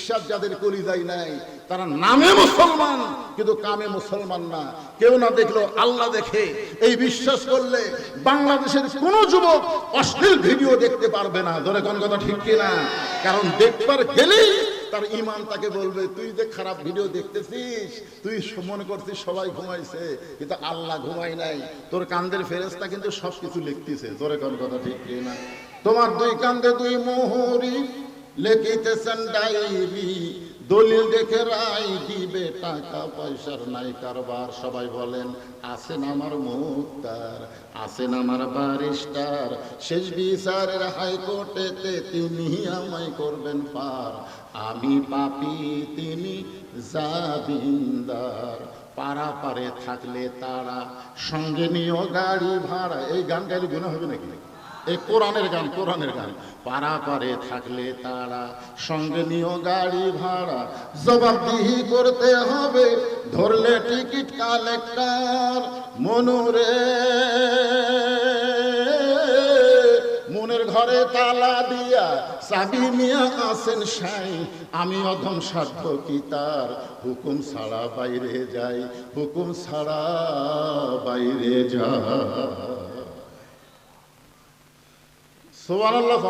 বিশ্বাস যাদের কলিজায় নাই তারা নামে মুসলমান কিন্তু কামে মুসলমান না। কেউ না দেখলো আল্লাহ দেখে, এই বিশ্বাস করলে বাংলাদেশের কোন যুবক অশ্লীল ভিডিও দেখতে পারবে না। ধরে কোন কথা ঠিক কিনা? কারণ দেখবার গেলেই তার ইমান তাকে বলবে, তুই যে খারাপ ভিডিও দেখতেছিস, তুই মনে করছিস সবাই ঘুমাইছে, কিন্তু আল্লাহ ঘুমাই নাই। তোর কান্দের ফেরেশতা কিন্তু সবকিছু লিখতেছে। ধরে কোন কথা ঠিক কিনা? তোমার দুই কান্দে দুই মোহরি লিখিতেছেন ডায়েরি, দলিল দেখে রায় দিবে, টাকা পয়সার নাই কারবার। সবাই বলেন আছেন আমার মুক্তার, আছেন আমার ব্যারিস্টার, শেষ বিচারের হাইকোর্টেতে তিনি আমায় করবেন পার। আমি পাপী তিনি জামিনদার, পারা পারে থাকলে তারা সঙ্গে নিও গাড়ি ভাড়া। এই গান গাইলে গুনাহ হবে নাকি? এই কোরআনের গান, কোরআনের গান। পারা পারে থাকলে তারা সঙ্গে নিও গাড়ি ভাড়া, জবাবদিহি করতে হবে ধরলে টিকিট কালেক্টর। মনুরে মনের ঘরে তালা দিয়া চাবি নিয়া আসেন সাই, আমি অধম সাধ্য কি তার, হুকুম ছাড়া বাইরে যাই, হুকুম ছাড়া বাইরে যায়। সুবহানাল্লাহ।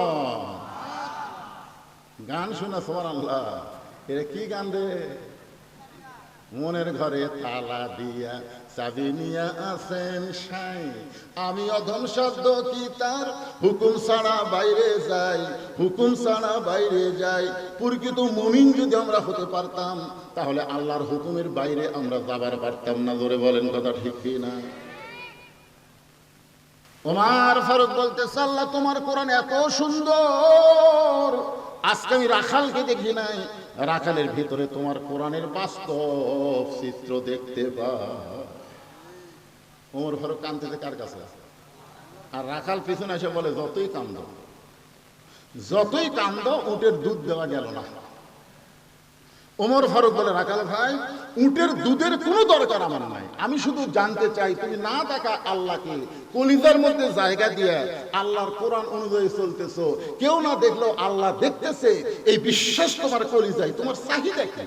গান শুনা সুবহানাল্লাহ। এটা কি গান রে? মনের ঘরে তালা দিয়া চাবি নিয়া আসেন সাই, আমি অধম সাধ্য কি তার, হুকুম ছাড়া বাইরে যাই, হুকুম ছাড়া বাইরে যাই। প্রকৃত মুমিন যদি আমরা হতে পারতাম তাহলে আল্লাহর হুকুমের বাইরে আমরা যাবার পারতাম না। জোরে বলেন কথা ঠিক কি না? ওমর ফারুক বলতেছে, আল্লাহ তোমার কোরআন এত সুন্দর, আজকে আমি রাখালকে দেখি নাই, রাখালের ভিতরে তোমার কোরআনের বাস্তব চিত্র দেখতে পাই। ওমর ফারুক কাঁদতেছে কার কাছে? আর রাখাল পিছনে এসে বলে, যতই কান্দ, যতই কান্দ, উটের দুধ দেওয়া গেল না। ওমর ফারুক বলে, রাখাল ভাই, উটের দুধের কোনো দরকার আমার নাই, আমি শুধু জানতে চাই তুমি না দেখা আল্লাহকে কলিজার মধ্যে জায়গা দিয়ে আল্লাহর কোরআন অনুযায়ী চলতেছো, কেউ না দেখলো আল্লাহ দেখতেছে, এই বিশ্বাস তোমার কলিজায়, তোমার চাহিদা কি?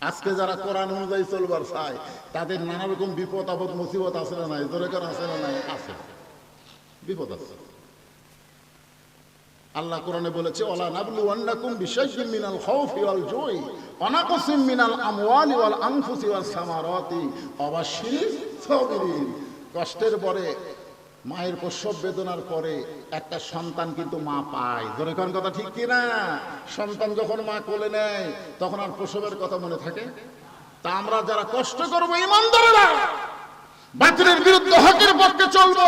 আজকে যারা কোরআন অনুযায়ী চলবার চায় তাদের নানা রকম বিপদ আপদ মুসিবত আছে না নাই? জোরে করে আছে না নাই? আছে, বিপদ আছে। আল্লাহ কোরআনে বলেছে, ওয়ালা নাবলুওয়ান্নাকুম বিশাইইন মিনাল খাউফি ওয়াল জুই ওয়া নাকসিম মিনাল আমওয়ালি ওয়াল আনফুসি ওয়াস সামারাতি ওয়া বাশশিরিস সাবিরিন। কষ্টের পরে, মায়ের প্রসব বেদনার পরে একটা সন্তান কিন্তু মা পায়। ধরে কোন কথা ঠিক কি না? সন্তান যখন মা কোলে নেয় তখন আর প্রসবের কথা মনে থাকে? তা আমরা যারা কষ্ট করবো ঈমানদাররা, বাতিলের বিরুদ্ধে হকের পক্ষে চলবো,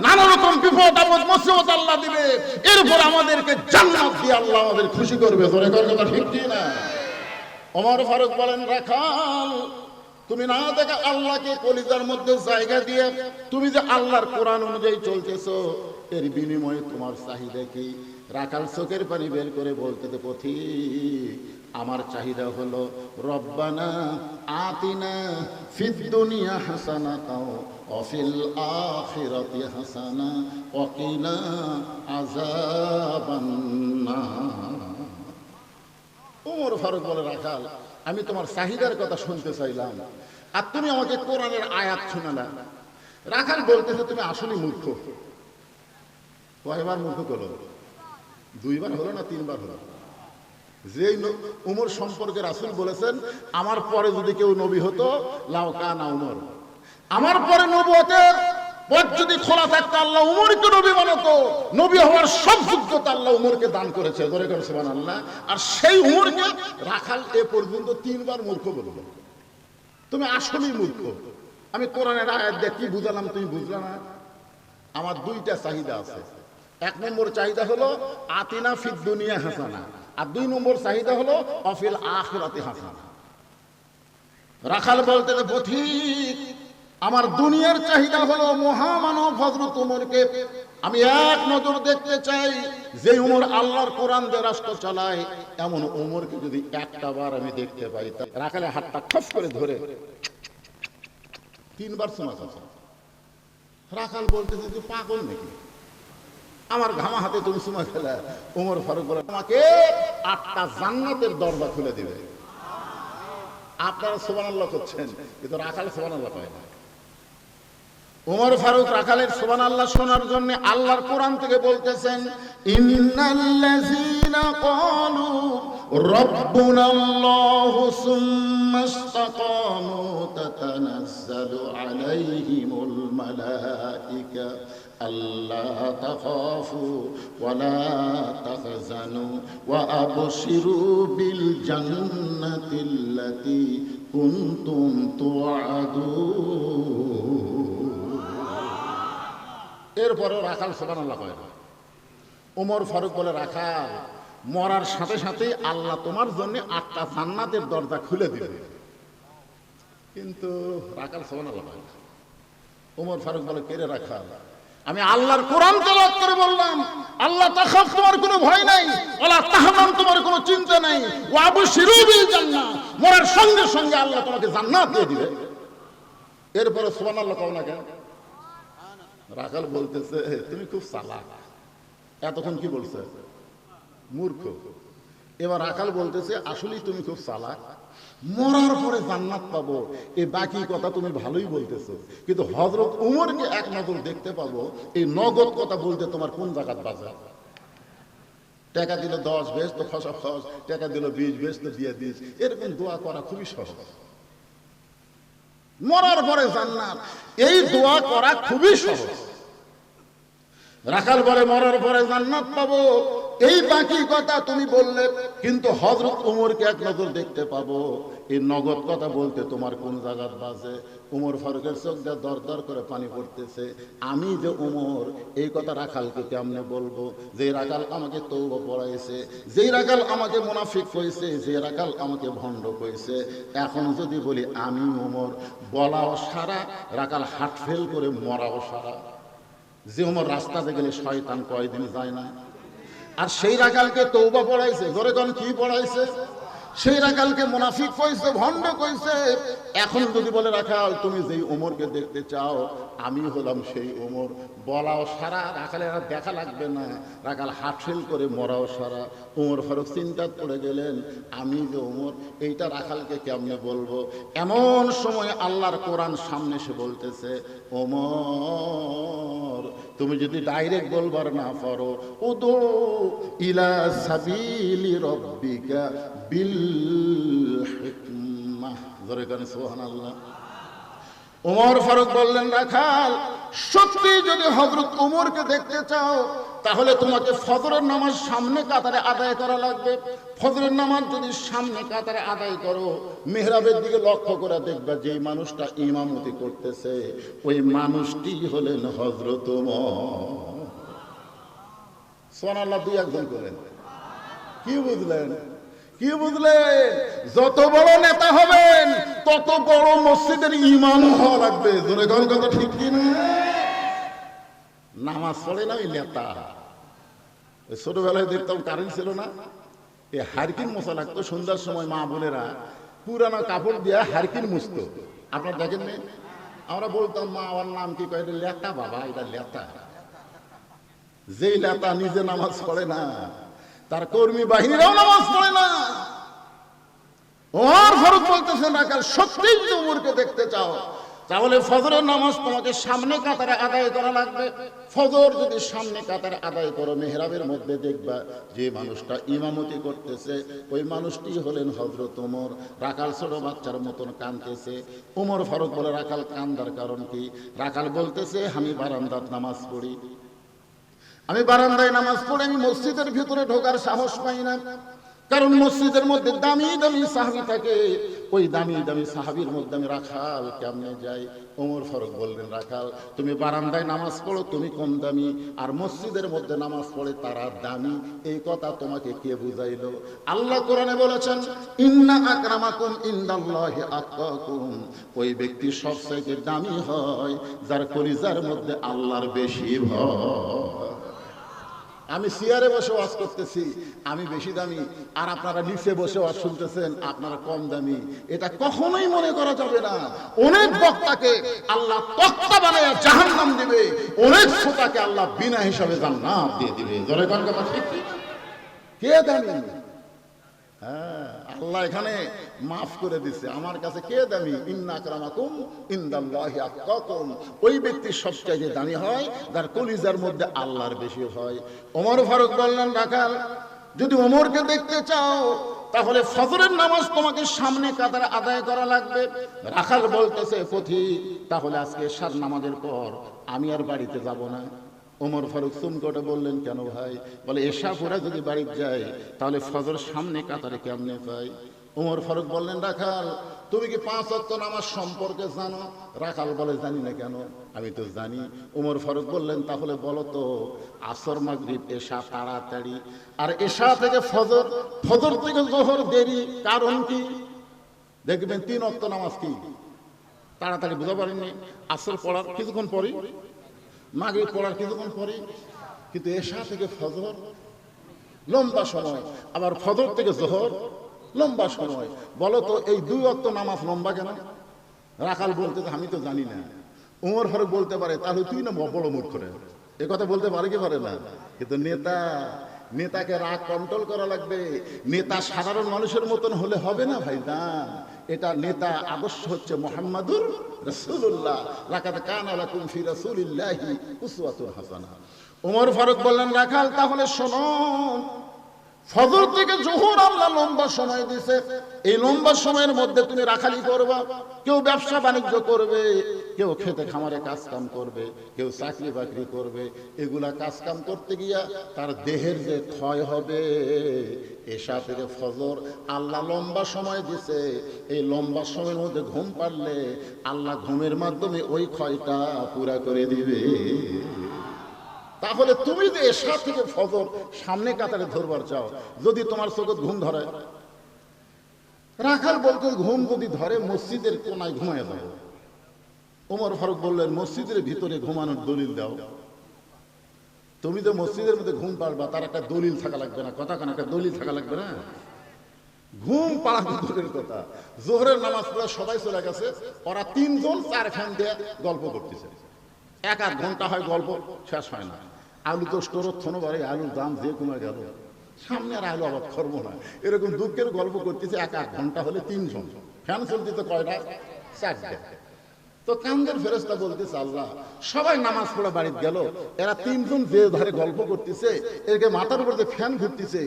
নানা রকম বিপদ আপদ মুসিবত আল্লাহ দিবে, এরপর আমাদেরকে জান্নাত দিয়ে আল্লাহ আমাদের খুশি করবে। ধরে কোন কথা ঠিক কি না? ওমর ফারুক বলেন, রাখাল তুমি না দেখা আল্লাহকে কলিজার মধ্যে জায়গা দিয়ে তুমি যে আল্লাহর কোরআন অনুযায়ী চলতেছো, এর বিনিময়ে তোমার চাহিদা কি? রাখাল চোখের পানি বের করে বলতে, পথিক আমার চাহিদা হলো রব্বানা আতিনা ফিদ দুনিয়া হাসানাতাও ওয়া ফিল আখিরাতি হাসানা ওয়া কিনা আযাবান নার। ওমর ফারুক বলে, রাখাল আমি তোমার চাহিদার কথা শুনতে চাইলাম আর তুমি আমাকে কোরআনের আয়াত শোনালা। রাখাল বলতেছে, তুমি আসলে মূর্খ। কয়বার মূর্খ করলো? দুইবার হলো না তিনবার হলো? যে উমর সম্পর্কে রাসূল বলেছেন, আমার পরে যদি কেউ নবী হতো লাউ কানা উমর, আমার পরে নবুয়তের পথ যদি খোলা থাকতো আল্লাহ উমরকে নবী বানাতো। নবী হওয়ার সব যোগ্যতা আল্লাহ উমরকে দান করেছে। ধরে করে সুবহানাল্লাহ। আর সেই উমরকে রাখাল এ পর্যন্ত তিনবার মূর্খ বলল। তুমি আসলেই মূর্খ। আমি কোরআনের আয়াত দিয়ে কি বুঝালাম তুমি বুঝলা না? আমার দুইটা চাহিদা আছে। এক নম্বর চাহিদা হলো আতিনা ফিদ দুনিয়া হাসানা, আর দুই নম্বর চাহিদা হলো অফিল আখিরাতি হাসানা। রাখাল বলতে, পথিক আমার দুনিয়ার চাহিদা হলো মহামানব হযরত ওমরকে আমি এক নজর দেখতে চাই, যে ওমর আল্লাহর কোরআন দিয়ে রাষ্ট্র চালায়, এমন ওমরকে যদি একটা বার আমি দেখতে পাই। রাখালে হাতটা খস করে ধরে তিনবার শোনা। রাখাল বলতেছে, তুই পাগল নাকি? আমার ঘামা হাতে তুমি চুমা খেলা। ওমর ফারুক বলে তোমাকে 8টা জান্নাতের দরজা খুলে দিবে। আপনারা সুবহানাল্লাহ করছেন, কিন্তু রাখাল সুবহানাল্লাহ কয় না। ওমর ফারুক রাখালের সুবহানাল্লাহ শোনার জন্য আল্লাহর কোরআন থেকে বলতেছেন, ইন্নাল্লাযীনা ক্বালু রাব্বুনাল্লাহু সুম্মা ইসতাকামু তাতানাজ্জালু আলাইহিমুল মালায়েকা আল্লা তাখাফু ওয়া লা তাহজানু ওয়া আবশিরু বিল জান্নাতিল্লাতী কুনতুম তুআদুন। এরপরে রাখাল সুবহানাল্লাহ কয় না। ওমর ফারুক বলে রাখাল মরার সাথে সাথে আল্লাহ তোমার জন্য 8টা জান্নাতের দরজা খুলে দিবে। কিন্তু রাখাল সুবহানাল্লাহ কয় না। ওমর ফারুক বলে কে রে রাখাল, আমি আল্লাহর কোরআন তেলাওয়াত করে বললাম আল্লাহ তাখাফ তোমার কোনো ভয় নাই, ওয়ালা তাহজান তোমার কোনো চিন্তা নাই, ওয়া আবশিরু বিল জান্নাহ মরার সঙ্গে সঙ্গে আল্লাহ তোমাকে জান্নাত দিয়ে দিবে। এরপরে সুবহানাল্লাহ কও না কেন? রাখাল বলতেছে তুমি খুব চালাক। এতক্ষণ কি বলছে? মূর্খ। এবার রাখাল বলতেছে আসলেই তুমি খুব চালাক, মরার পরে জান্নাত পাবো এই বাকি কথা তুমি ভালোই বলতেছো, কিন্তু হযরত উমরকে এক নজর দেখতে পাবো এই নগদ কথা বলতে তোমার কোন জায়গাত বাজে? টাকা দিল 10 বেশ তো খস খস, টাকা দিল 20 বেশ তো দিয়ে দিস, এরকম দোয়া করা খুবই সহজ। মরার পরে জান্নাত এই দোয়া করা খুবই সহজ। রাখাল বলে মরার পরে জান্নাত পাবো এই বাকি কথা তুমি বললে, কিন্তু হযরত উমরকে এক নজর দেখতে পাবো এই নগদ কথা বলতে তোমার কোন জায়গাত বাজে? উমর ফারুকের চোখ দিয়ে দর দর করে পানি পড়তেছে। আমি যে উমর এই কথা রাখালকে কেমনে বলবো? যে রাখাল আমাকে তওবা পড়াইছে, যে রাখাল আমাকে মুনাফিক কইছে, যে রাখাল আমাকে ভণ্ড কইছে, এখন যদি বলি আমি উমর, বলাও সারা, রাখাল হার্ট ফেল করে মরাও সারা। যে উমর রাস্তাতে গেলে শয়তান কয়দিন যায় না, আর সেই রাখালকে তওবা পড়াইছে, জোরে কোন কি পড়াইছে? সেই রাখালকে মুনাফিক কইছে, ভণ্ড কইছে। এখন যদি বলে রাখাল তুমি যেই ওমরকে দেখতে চাও আমি হলাম সেই ওমর, বলাও সারা, রাখালের আর দেখা লাগবে না, রাখাল হাটফেল করে মরাও সারা। ওমর ফারুক চিন্তায় পড়ে গেলেন আমি যে ওমর এইটা রাখালকে কেমনে বলবো? এমন সময় আল্লাহর কোরআন সামনে এসে বলতেছে ওমর তুমি যদি ডাইরেক্ট বলবার না পারো, উদু ইলা সাবিলি রাব্বিকা বিল হিকমাহ, জোরে কানে সুবহানাল্লাহ। ওমর ফারুক বললেন রাখাল সত্যি যদি হযরত ওমরকে দেখতে চাও তাহলে তোমাকে ফজরের নামাজ সামনে কাতারে আদায় করা লাগবে। ফজরের নামাজ যদি সামনে কাতারে আদায় করো, মিহরাবের দিকে লক্ষ্য করে দেখবা যে মানুষটা ইমামতি করতেছে ওই মানুষটি হলেন হযরত ওমর। সুবহানাল্লাহ। দুই একজন করেন। কি বুঝলেন? কি বুঝলেন? যত বড় নেতা হবেন তত বড় মসজিদের ইমাম হওয়া লাগবে। জোরে কোন কথা ঠিক কি না? নামাজ পড়ে না ওই নেতা। ছোটবেলায় দেখতাম কারেন্ট ছিল না, এই হারকিন মোছা লাগতো সন্ধ্যার সময়, মা বোনেরা পুরানো কাপড় দিয়ে হারকিন মুছতো। আপনার দেখেন নি? আমরা বলতাম মা আমার নাম কি কয়? এটা লেতা বাবা, এটা লেতা। যেই লেতা নিজে নামাজ পড়ে না তার কর্মী বাহিনীরাও নামাজ পড়ে না। ওমর ফারুক বলতেছেন রাখাল সত্যি যদি ওমরকে দেখতে চাও তাহলে ফজরের নামাজ তোমাকে সামনে কাতারে আদায় করা লাগবে। ফজর যদি সামনে কাতারে আদায় করো, মেহরাবের মধ্যে দেখবা যে মানুষটা ইমামতি করতেছে ওই মানুষটি হলেন হযরত ওমর। রাখাল ছোট বাচ্চার মতন কাঁদতেছে। ওমর ফারুক বলে রাখাল কান্দার কারণ কি? রাখাল বলতেছে আমি বারান্দাত নামাজ পড়ি, আমি বারান্দায় নামাজ পড়ে আমি মসজিদের ভিতরে ঢোকার সাহস পাই না, কারণ মসজিদের মধ্যে দামি দামি সাহাবী থাকে, ওই দামি দামি সাহাবীর মধ্যে আমি রাখাল কেমনে যাই? ওমর ফারুক বললেন রাখাল তুমি বারান্দায় নামাজ পড়ো তুমি কম দামি, আর মসজিদের মধ্যে নামাজ পড়ে তারা দামি। এই কথা তোমাকে কে বুঝাইলো? আল্লাহ কোরআনে বলেছেন ইন্না আকরামাকুম ইনদাল্লাহি আতকাকুম, ওই ব্যক্তি সবচেয়ে দামি হয় যার কলিজার মধ্যে আল্লাহর বেশি ভয়। আমি চেয়ারে বসে ওয়াজ করতেছি, আমি বেশি দামি, আর আপনারা নিচে বসে ওয়াজ শুনতেছেন, আপনারা কম দামি। এটা কখনোই মনে করা যাবে না। অনেক বক্তাকে আল্লাহ তক্তা বানায়া জাহান্নাম দিবে, অনেক শ্রোতাকে আল্লাহ বিনা হিসাবে জান্নাত দিয়ে দিবে। জোরে কোন কথা ঠিক? কে দামি? হ্যাঁ, আল্লাহ এখানে মাফ করে দিছে। আমার কাছে কে দামি? ইন্না আকরামাকুম ইনদাল্লাহি আতকাকুম। ওই ব্যক্তি সবচাইতে দামি হয় যার কলিজার মধ্যে আল্লাহর বেশি হয়। ওমর ফারুক বললেন, রাখাল, যদি ওমরকে দেখতে চাও তাহলে ফজরের নামাজ তোমাকে সামনে কাতারে আদায় করা লাগবে। রাখাল বলতেছে, পথিক, তাহলে আজকে এশার নামাজের পর আমি আর বাড়িতে যাব না। ওমর ফারুক চুমকোটে বললেন, কেন ভাই? বলে, এশা পড়া যদি বাড়িতে যায় তাহলে ফজর সামনে কাতারে কেমনে পাই? ওমর ফারুক বললেন, রাখাল, তুমি কি 5 ওয়াক্ত নামাজ সম্পর্কে জানো? রাখাল বলে, জানি না। কেন? আমি তো জানি। ওমর ফারুক বললেন, তাহলে বলো তো, আসর মাগরিব এশা তাড়াতাড়ি, আর এশা থেকে ফজর, ফজর থেকে জোহর দেরি, কারণ কি? দেখবেন 3 ওয়াক্ত নামাজ কি তাড়াতাড়ি, বুঝতে পারেননি? আসর পড়ার কিছুক্ষণ পরই, মাগরিব পড়ার কিছুক্ষণ পরে, কিন্তু এশা থেকে ফজর লম্বা সময়, আবার ফজর থেকে জোহর লম্বা সময়। বলো তো, এই 2 ওয়াক্ত নামাজ লম্বা কেন? রাখাল বলতে, আমি তো জানি না। ওমর ফারুক বলতে পারে, তাহলে তুই না বড় মূর্খ রে, এ কথা বলতে পারে কি পারে না? কিন্তু নেতাকে রাগ কন্ট্রোল করা লাগবে। নেতা সাধারণ মানুষের মতন হলে হবে না ভাইজান। এটা নেতা আদর্শ হচ্ছে মুহাম্মাদুর রাসূলুল্লাহ, লাকাদ কানা লাকুম ফি রাসূলিল্লাহি উসওয়াতুন হাসানাহ। ওমর ফারুক বললেন, রাখাল, তাহলে শোনো, ফজর থেকে জোহর আল্লাহ লম্বা সময় দিয়েছে। এই লম্বা সময়ের মধ্যে তুমি রাখালি করবা। কেউ ব্যবসা বাণিজ্য করবে, কেউ খেতে খামারে কাজ কাম করবে, কেউ চাকরি বাকরি করবে। এগুলা কাজ কাম করতে গিয়া তার দেহের যে ক্ষয় হবে, এশা থেকে ফজর আল্লাহ লম্বা সময় দিছে। এই লম্বা সময়ের মধ্যে ঘুম পারলে আল্লাহ ঘুমের মাধ্যমে ওই ক্ষয়টা পুরা করে দিবে। তাহলে তুমি যে এশা থেকে ফজর সামনে কাতারে ধরবার চাও, যদি তোমার চোখে ঘুম ধরে, রাখাল বলতে, ঘুম যদি ধরে মসজিদের কোনায় ঘুমায় যাও। ওমর ফারুক বললেন, মসজিদের ভিতরে ঘুমানোর দলিল দাও। তুমি তো মসজিদের মধ্যে ঘুম পাড়বা, তার একটা দলিল থাকা লাগবে না? কথা কেন, একটা দলিল থাকা লাগবে না? ঘুম পাড়া দূরের কথা, জোহরের নামাজ পড়ে সবাই চলে গেছে, ওরা 3 জন 4 ফ্যান দিয়ে গল্প করতেছে। 1-1 ঘন্টা হয়, গল্প শেষ হয় না। আলু তো স্টোরত থনো বাড়ি, আলুর দাম যে কমে গেল, সামনে আর আলু অবাক করবো না, এরকম দুঃখের গল্প করতেছে। 1-1 ঘন্টা হলে 3 জন ফ্যান চলতেছে, কয়টা? 4টে। তো কান্দের ফেরেশতা বলতেছে, আল্লাহ, সবাই নামাজ পড়ে বাড়িতে গেল, এরা 3 জন যে ধারে গল্প করতেছে, এরকে মাথার উপর যে ফ্যান ঘুরতেছে,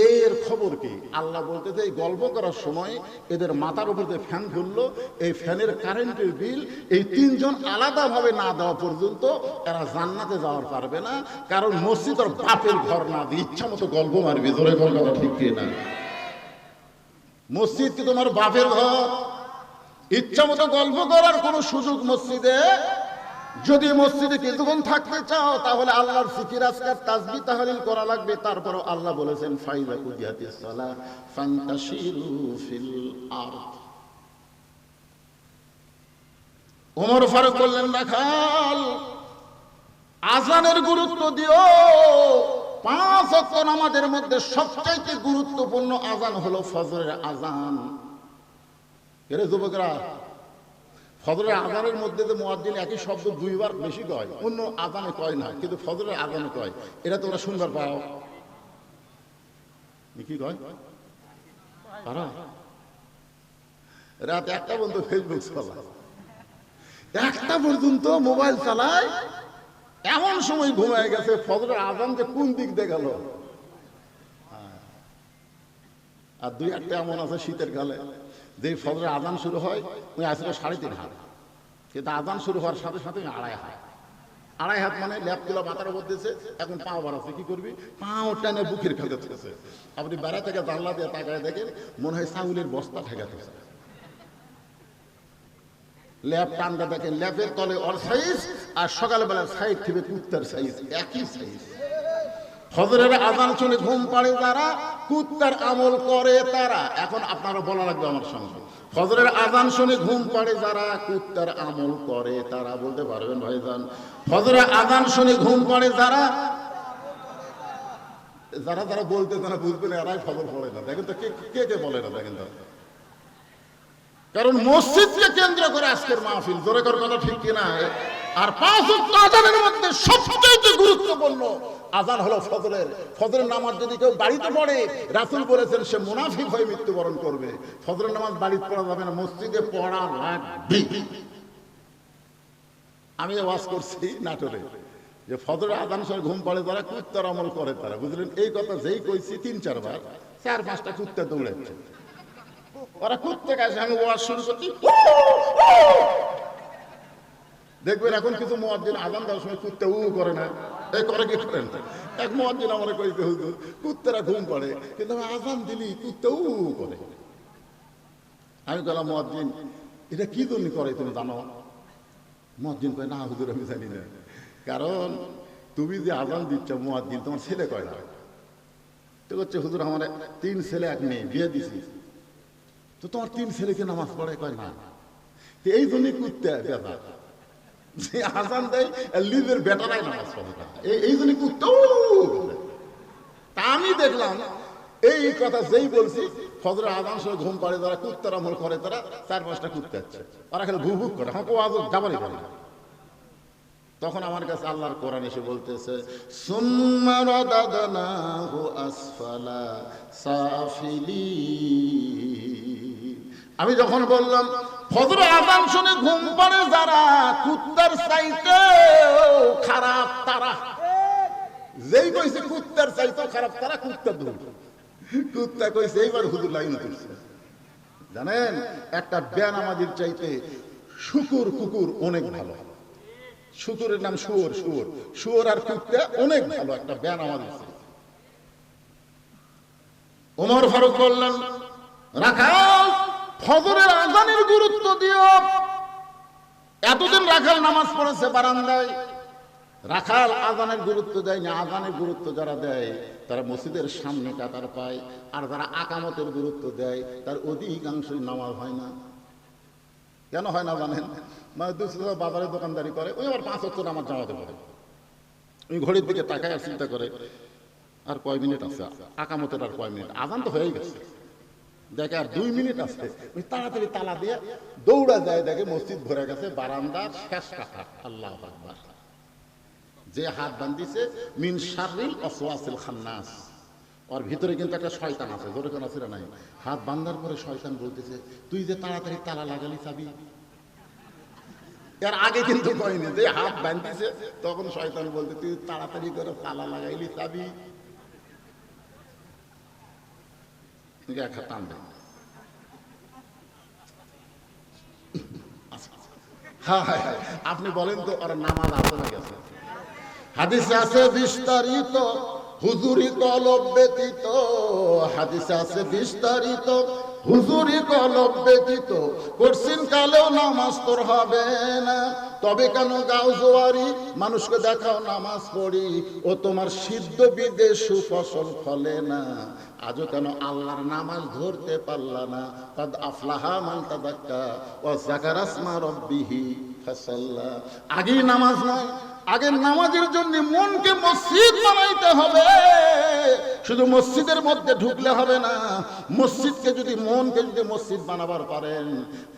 এর খবর কি? আল্লাহ বলতেছে, এই গল্প করার সময় এদের মাথার উপর যে ফ্যান ঘুরলো, এই ফ্যানের কারেন্টের বিল এই 3 জন আলাদাভাবে না দেওয়া পর্যন্ত এরা জান্নাতে যাওয়ার পারবে না। কারণ মসজিদ আর বাপের ঘর না, দিয়ে ইচ্ছা মতো গল্প মারবে। ধরে কথা ঠিক কি না? মসজিদ কি তোমার বাপের ঘর? ইচ্ছা মতো গল্প করার কোন সুযোগ মসজিদে। যদি মসজিদে কিছুক্ষণ থাকতে চাও তাহলে আল্লাহর জিকির আজকার তাসবিহ তাহলিল করা লাগবে। তারপর আল্লাহ বলেছেন, ফাইযা কুদিয়াতিস সালাহ ফান্তাশিরু ফিল আরদ। ওমর ফারুক বললেন, রাখাল, আজানের গুরুত্ব দিও। 5 ওয়াক্ত নামাজের মধ্যে সবচাইতে গুরুত্বপূর্ণ আজান হলো ফজরের আজান। এরে যুবকরা, ফজরের আজানের মধ্যে যে মুয়াজ্জিন একই শব্দ 2 বার বেশি কয়, অন্য আজানে কয় না, কিন্তু ফজরের আজানে কয়। এটা তোমরা শুনবার পাও? কি কয়? পারা রাত 1টা পর্যন্ত ফেসবুক চালায়, 1টা পর্যন্ত মোবাইল চালায়, এমন সময় ঘুমায় গেছে। ফজরের আজান যে কোন দিক দিয়ে গেল। আর 2-1টা এমন আছে শীতের কালে, যে ফজরের আজান শুরু হয় ওই আসলে 3.5 হাত, কিন্তু আজান শুরু হওয়ার সাথে সাথে 2.5 হাত। 2.5 হাত মানে ল্যাপগুলো মাথার উপর দিয়েছে, এখন পা বাড়াচ্ছে। কি করবি? পাও টানে বুকের খেতেছে। আপনি বেড়া থেকে জানলা দিয়ে তাকায় দেখেন, মনে হয় চাউলের বস্তা ঠেকাতেছে। ল্যাপ টানটা দেখেন, ল্যাপের তলে ওর সাইজ, আর সকালবেলার সাইড থেকে কুত্তার সাইজ, একই সাইজ। ফজরের আজান শুনে ঘুম পাড়ে যারা, কুত্তার আমল করে তারা। এখন আপনারা বলা লাগবে আমার সঙ্গে, ফজরের আজান শুনে ঘুম পাড়ে যারা, কুত্তার আমল করে তারা। বলতে পারবেন ভাইজান? ফজরের আজান শুনে ঘুম পাড়ে যারা, যারা যারা বলতে তারা বুঝবেন এরাই ফজর পড়ে না। দেখেন তো কে কে কে বলে না, দেখেন তো। কারণ মসজিদকে কেন্দ্র করে আজকের মাহফিল, জোরে করার কথা ঠিক কিনা? আর 5 ওয়াক্ত আযানের মধ্যে সবচেয়ে গুরুত্বপূর্ণ আযান হলো ফজরের। ফজরের নামাজ যদি কেউ বাড়িতে পড়ে, রাসূল বলেছেন সে মুনাফিক হয়ে মৃত্যুবরণ করবে। ফজরের নামাজ বাড়িতে পড়া যাবে না, মসজিদে পড়া লাগবে। আমি ওয়াজ করছি নাটোরে যে ফজরের আযান সময় ঘুম পড়ে যারা, কুত্তার আমল করে তারা, বুঝলেন? এই কথা যেই কইছি 3-4 বার 4-5টা কুত্তা দৌড়াচ্ছে। ওরা কুত্তে কাছে আমি ওয়াজ শুরু করছি, দেখবেন এখন কিছু মুয়াজ্জিন আযান দেওয়ার সময় কুত্তে করে না, এই করে কি করেন? এক মুয়াজ্জিন আমারে কইতে হুজুর কুত্তারা ঘুম পড়ে, কিন্তু আমি আযান দিলি কুত্তে করে। আমি বললাম মুয়াজ্জিন এটা কি জন্য করে তুমি জানো? মুয়াজ্জিন কয় না হুজুর আমি জানি না। কারণ তুমি যে আযান দিচ্ছ মুয়াজ্জিন, তোমার ছেলে কয়টা? তো হচ্ছে হুজুর আমার 3 ছেলে 1 মেয়ে, বিয়ে দিছি। তো তোমার 3 ছেলেকে নামাজ পড়ে? কয় না। এই জন্যই কুত্তে বেটা যে আযান দেয় লিজের বেটারাই নামাজ পড়ে, এই জন্যই কুত্তে। তা আমি দেখলাম এই কথা যেই বলছি, ফজরের আযান সময় ঘুম পাড়ে যারা কুত্তার আমল করে তারা 4-5টা কুত্তে আছে, ওরা খালি ভুক ভুক করে, আমাকে ওয়াজ যাবারই করে না। তখন আমার কাছে আল্লাহর কোরআন এসে বলতেছে সুম্মা রাদাদনাহু আসফালা সাফিলিন। আমি যখন বললাম ফজরের আযান শুনে ঘুম পড়ে যারা, কুত্তার চাইতে খারাপ তারা, যেই কইছে কুত্তার চাইতে খারাপ তারা, কুত্তা দূর। কুত্তা কইছে এইবার হুজুর লাইন করছে। জানেন একটা বেনামাজির চাইতে শুকুর কুকুর অনেক ভালো। শুকুরের নাম শুয়োর, শুয়োর আর কুত্তা অনেক ভালো একটা বেনামাজির চাইতে। ওমর ফারুক বললেন রাখাল ফজরের আযানের গুরুত্ব দিও। এতদিন রাখাল নামাজ পড়েছে বারান্দায়, রাখাল আযানের গুরুত্ব দেয় না। আযানের গুরুত্ব যারা দেয় তারা মসজিদের সামনে কাতার পায়, আর যারা আকামতের গুরুত্ব দেয় তার অধিকাংশই নামাজ হয় না। কেন হয় না জানেন? মানে বাজারে দোকানদারি করে, ওই আবার 5 ওয়াক্ত নামাজ জামাতে পড়ে, ওই ঘড়ির দিকে তাকায় আর চিন্তা করে আর কয় মিনিট আছে, আকামতের আর কয় মিনিট, আযান তো হয়েই গেছে, দেখে আর 2 মিনিট আছে, ওই তাড়াতাড়ি তালা দিয়ে দৌড়া যায়, দেখে মসজিদ ভরে গেছে, বারান্দার শেষ কাতার। আল্লাহু আকবার। যে হাত বান্ধিছে মিন শাররিল ওয়াসওয়াসিল খান্নাস, ওর ভিতরে কিন্তু একটা শয়তান আছে, জোরে কোন আছে না নাই? হাত বান্ধার পরে শয়তান বলতেছে তুই যে তাড়াতাড়ি তালা লাগালি চাবি। এর আগে কিন্তু কয়নি, যে হাত বান্ধিছে তখন শয়তান বলতে তুই তাড়াতাড়ি করে তালা লাগাইলি চাবি। এক হাত টান দেয়। হ্যাঁ হ্যাঁ হ্যাঁ, আপনি বলেন তো ওর নামাজ আছে না গেছে? হাদিসে আছে বিস্তারিত হুজুরি কলব ব্যতীত, হাদিসে আছে বিস্তারিত হুজুরি কলব ব্যতীত কঠিন কালেও নামাজ তোর হবে না। তবে কেন গাও জোয়ারি, মানুষকে দেখাও নামাজ পড়ি, ও তোমার সিদ্ধ বিদে সুফসল ফলে না। আজও কেন আল্লাহর নামাজ ধরতে পারলা না? কাদ আফলাহা মান তাযাক্কা ওয়া যাকারা ইসমা রাব্বিহি ফাসাল্লা। আগেই নামাজ নয়, আগে নামাজের জন্য মনকে মসজিদ বানাইতে হবে। শুধু মসজিদের মধ্যে ঢুকলে হবে না, মসজিদকে যদি মনকে যদি মসজিদ বানাবার পারেন,